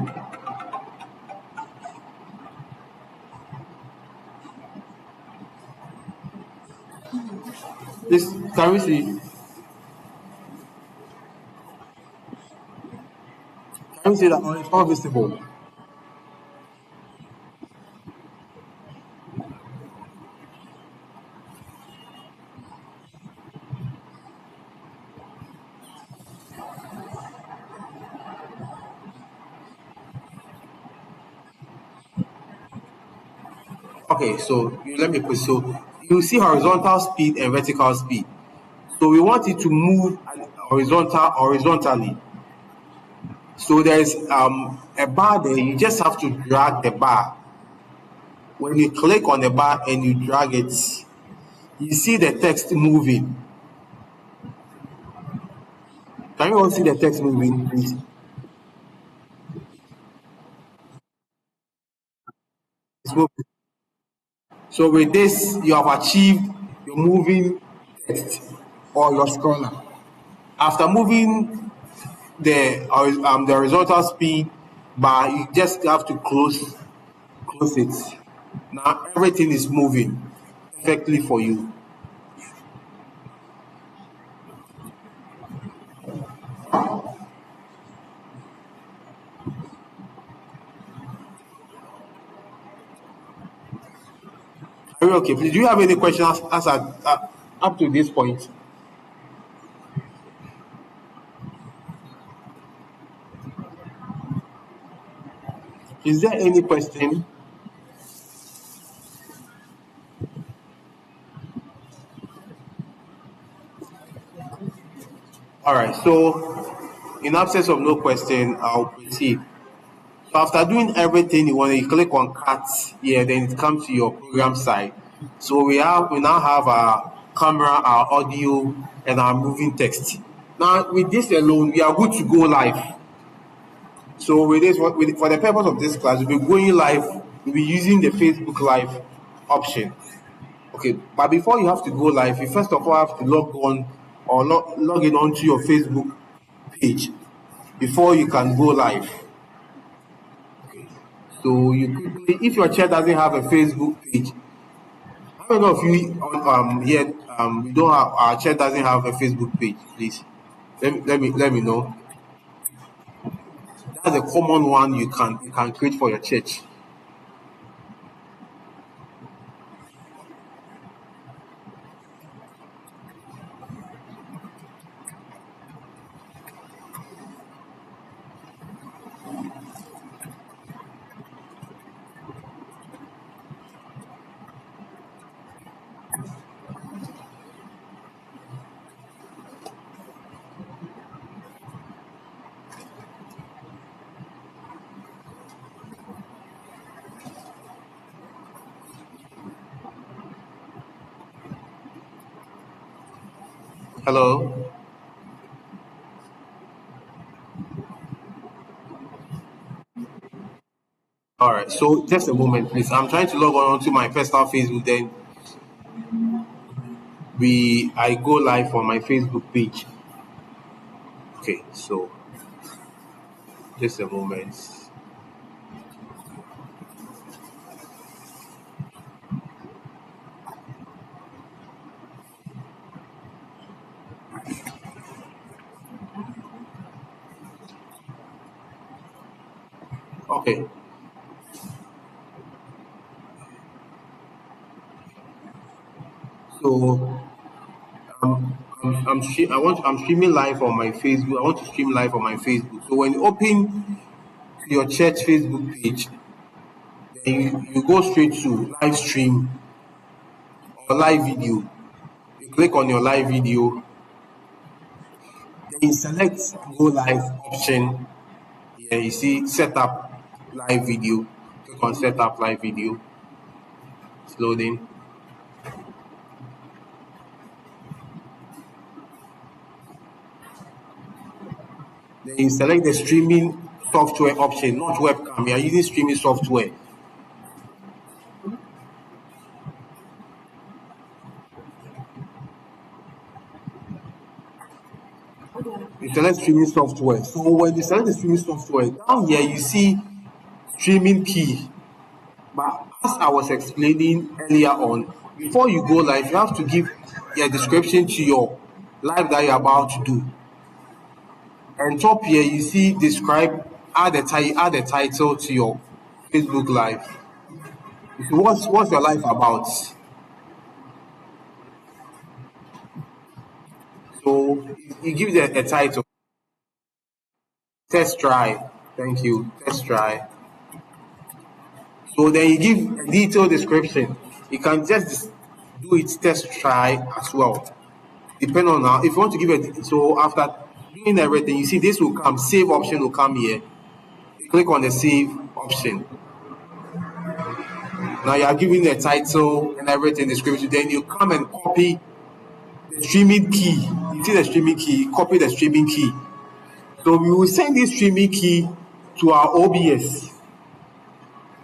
This can you see? Can you see that? Or it's not visible. Okay, so let me put so you see horizontal speed and vertical speed. So we want it to move horizontally. So there's a bar there. You just have to drag the bar. When you click on the bar and you drag it, you see the text moving. Can you all see the text moving, please? It's moving. So with this, you have achieved your moving text or your scroller. After moving the horizontal speed bar, you just have to close it. Now everything is moving perfectly for you. Are you okay? Please, do you have any questions up to this point? Is there any question? All right. So, in absence of no question, I'll proceed. So after doing everything you want, you click on cut here, then it comes to your program side. So we now have our camera, our audio, and our moving text. Now with this alone, we are good to go live. So with this, for the purpose of this class, we'll be going live. We'll be using the Facebook Live option. Okay, but before you have to go live, you first of all have to log on or log in onto your Facebook page before you can go live. So you quickly, if your chair doesn't have a Facebook page, how many of you here we don't have our chair doesn't have a Facebook page? Please, let me know. That's a common one you can create for your church. Hello. All right. So just a moment, please. I'm trying to log on onto my personal Facebook. Then I go live on my Facebook page. Okay. So just a moment. Okay. So I'm streaming live on my Facebook. I want to stream live on my Facebook. So when you open your church Facebook page, then you go straight to live stream or live video. You click on your live video, then you select go live option. Yeah, you see set up live video. Click on set up live video. It's loading. Then you select the streaming software option, not webcam. You are using streaming software. You select streaming software. So when you select the streaming software, down here you see streaming key. But as I was explaining earlier on, before you go live, you have to give a description to your live that you're about to do. And top here, you see describe, add a title to your Facebook live. What's your life about? So you give a title. Test try. Thank you. Test try. So then you give a detailed description. You can just do it test try as well. Depend on how if you want to give it. So after doing everything, you see this will come, save option will come here. You click on the save option. Now you are giving the title and everything description. Then you come and copy the streaming key. You see the streaming key, copy the streaming key. So we will send this streaming key to our OBS.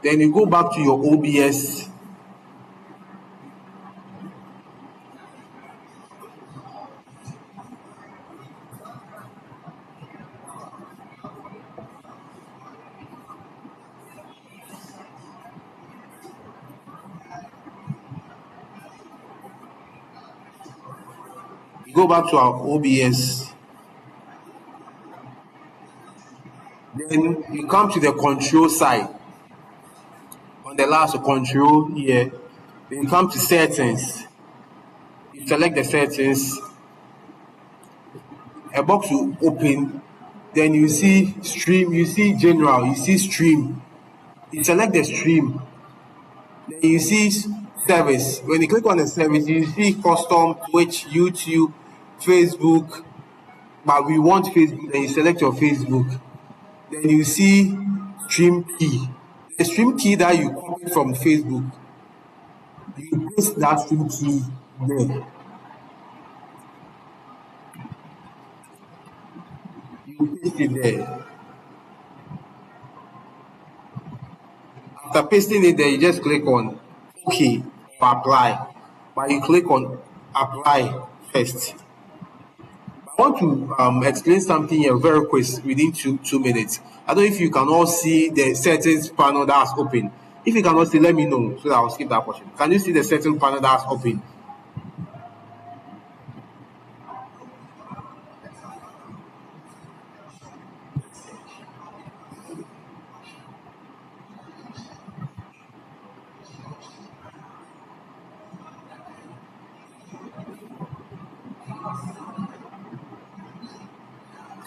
Then you go back to your OBS. You go back to our OBS. Then you come to the control side. On the last control here, then you come to settings. You select the settings. A box will open. Then you see stream, you see general, you see stream. You select the stream. Then you see service. When you click on the service, you see custom, Twitch, YouTube, Facebook. But we want Facebook, then you select your Facebook. Then you see stream key. The stream key that you copied from Facebook, you paste that stream key there. You paste it there. After pasting it there, you just click on OK or apply. But you click on apply first. I want to explain something here very quick within two minutes. I don't know if you can all see the settings panel that's open. If you cannot see, let me know so that I'll skip that portion. Can you see the settings panel that's open?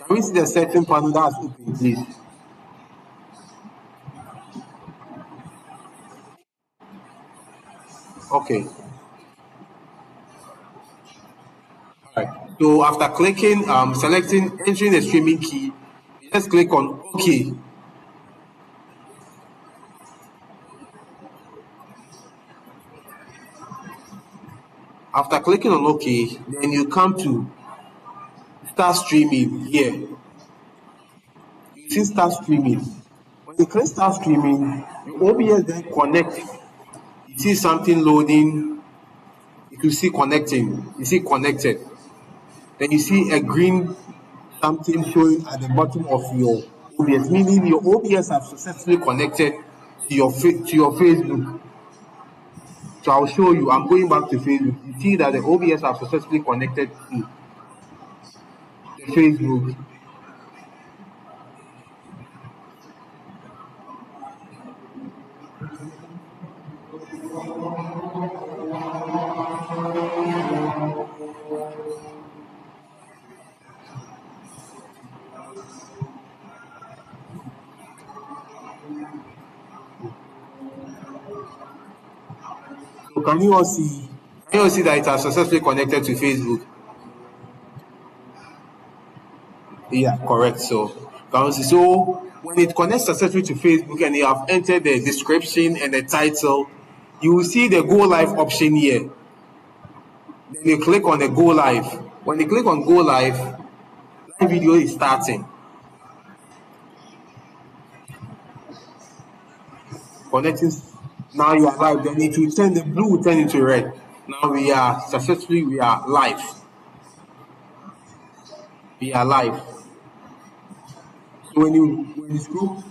Can we see the settings panel that's open, please? Okay. All right. So after clicking, selecting, entering the streaming key, you just click on OK. After clicking on OK, then you come to start streaming here. You see start streaming. When you click start streaming, your OBS then connect. You see something loading. You see connecting. You see connected. Then you see a green something showing at the bottom of your OBS, meaning your OBS have successfully connected to your Facebook. So I'll show you. I'm going back to Facebook. You see that the OBS have successfully connected to the Facebook. So can you all see that it has successfully connected to Facebook? Yeah, correct. So can you see? So when it connects successfully to Facebook and you have entered the description and the title, you will see the go live option here. Then you click on the go live. When you click on go live, live video is starting. Connecting. Now you are live. Then it will turn, the blue will turn into red. Now we are live. We are live. So when you scroll,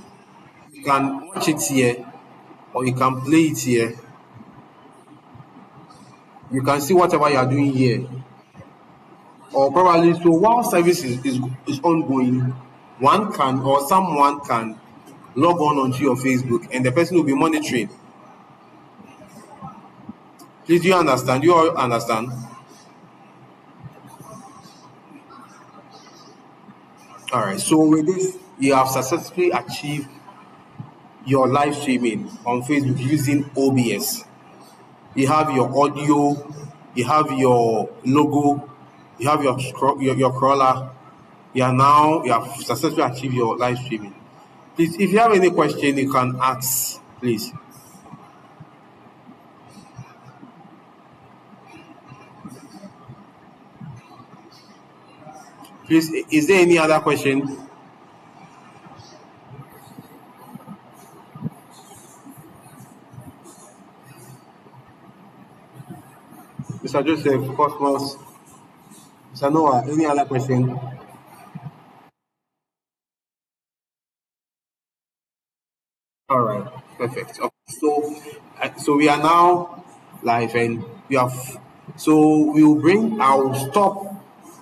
you can watch it here or you can play it here. You can see whatever you are doing here. Or probably, so while service is ongoing, one can or someone can log on onto your Facebook and the person will be monitoring. Please, do you understand? Do you all understand? All right. So with this, you have successfully achieved your live streaming on Facebook using OBS. You have your audio, you have your logo, you have your crawler. You have successfully achieved your live streaming. Please, if you have any question, you can ask. Please, please. Is there any other question, Mr. Joseph, Cosmos, Mr. Noah? Any other question? All right, perfect. Okay. So we are now live, and we have. So we will bring. I will stop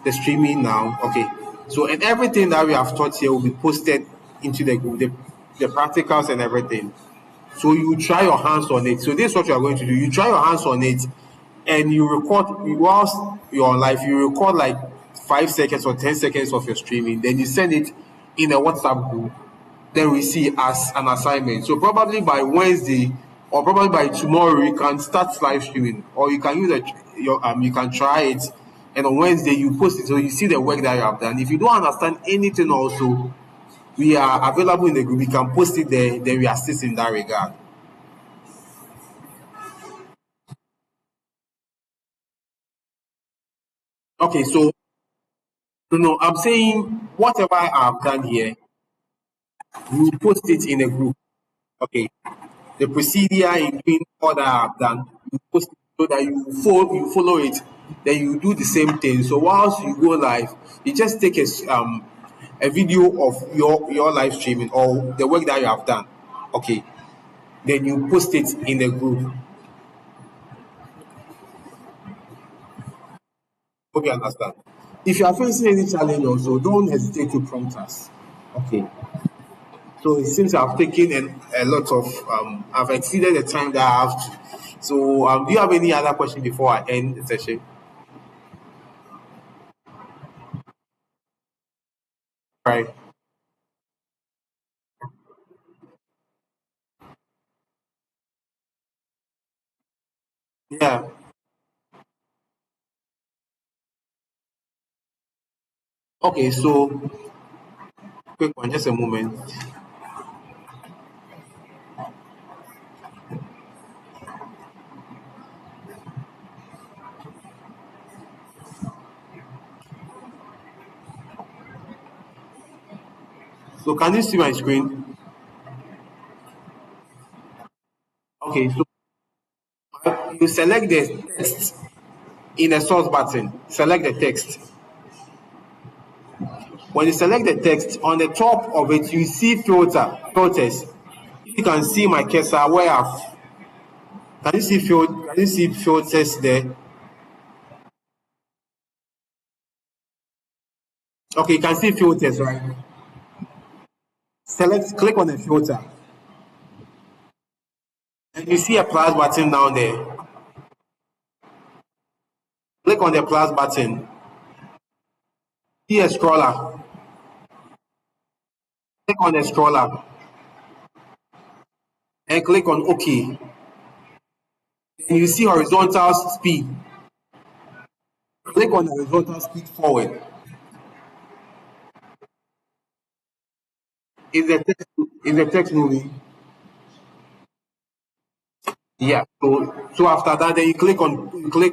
the streaming now. Okay. So and everything that we have taught here will be posted into the group, the practicals and everything. So you try your hands on it. So this is what you are going to do. You try your hands on it, and you record whilst you're on live. You record like 5 seconds or 10 seconds of your streaming. Then you send it in a WhatsApp group, then we see as an assignment. So probably by Wednesday or probably by tomorrow, you can start live streaming, or you can use you can try it, and on Wednesday you post it so you see the work that you have done. If you don't understand anything, also we are available in the group. You can post it there, then we assist in that regard. Okay, so no, I'm saying whatever I have done here, you post it in a group. Okay, the procedure in doing all that I've done, you post it so that you follow it, then you do the same thing. So whilst you go live, you just take a video of your live streaming or the work that you have done. Okay, then you post it in the group. Hope you understand. If you are facing any challenge also, don't hesitate to prompt us. Okay. So it seems I've taken a lot of I've exceeded the time that I have to. So do you have any other question before I end the session? Right. Yeah. Okay, so quick one, just a moment. So can you see my screen? Okay, so you select the text in a source button. Select the text. When you select the text, on the top of it, you see filters. You can see my cursor where I've can you see filters there? Okay, you can see filters, right? Click on the filter, and you see a plus button down there. Click on the plus button. See a scroller. Click on the scroller and click on OK. Then you see horizontal speed. Click on the horizontal speed forward. Is the text moving? Yeah. So after that, then you click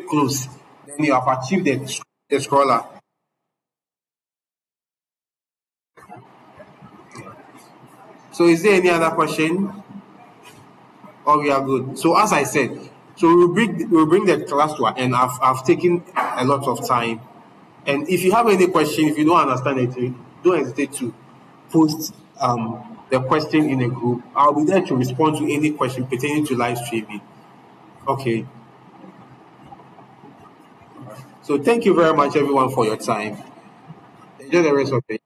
close. Then you have achieved the scroller. So is there any other question? Or we are good? So as I said, so we'll bring the class to an end. I've taken a lot of time. And if you have any question, if you don't understand anything, don't hesitate to post the question in a group. I'll be there to respond to any question pertaining to live streaming. Okay. So thank you very much, everyone, for your time. Enjoy the rest of the day.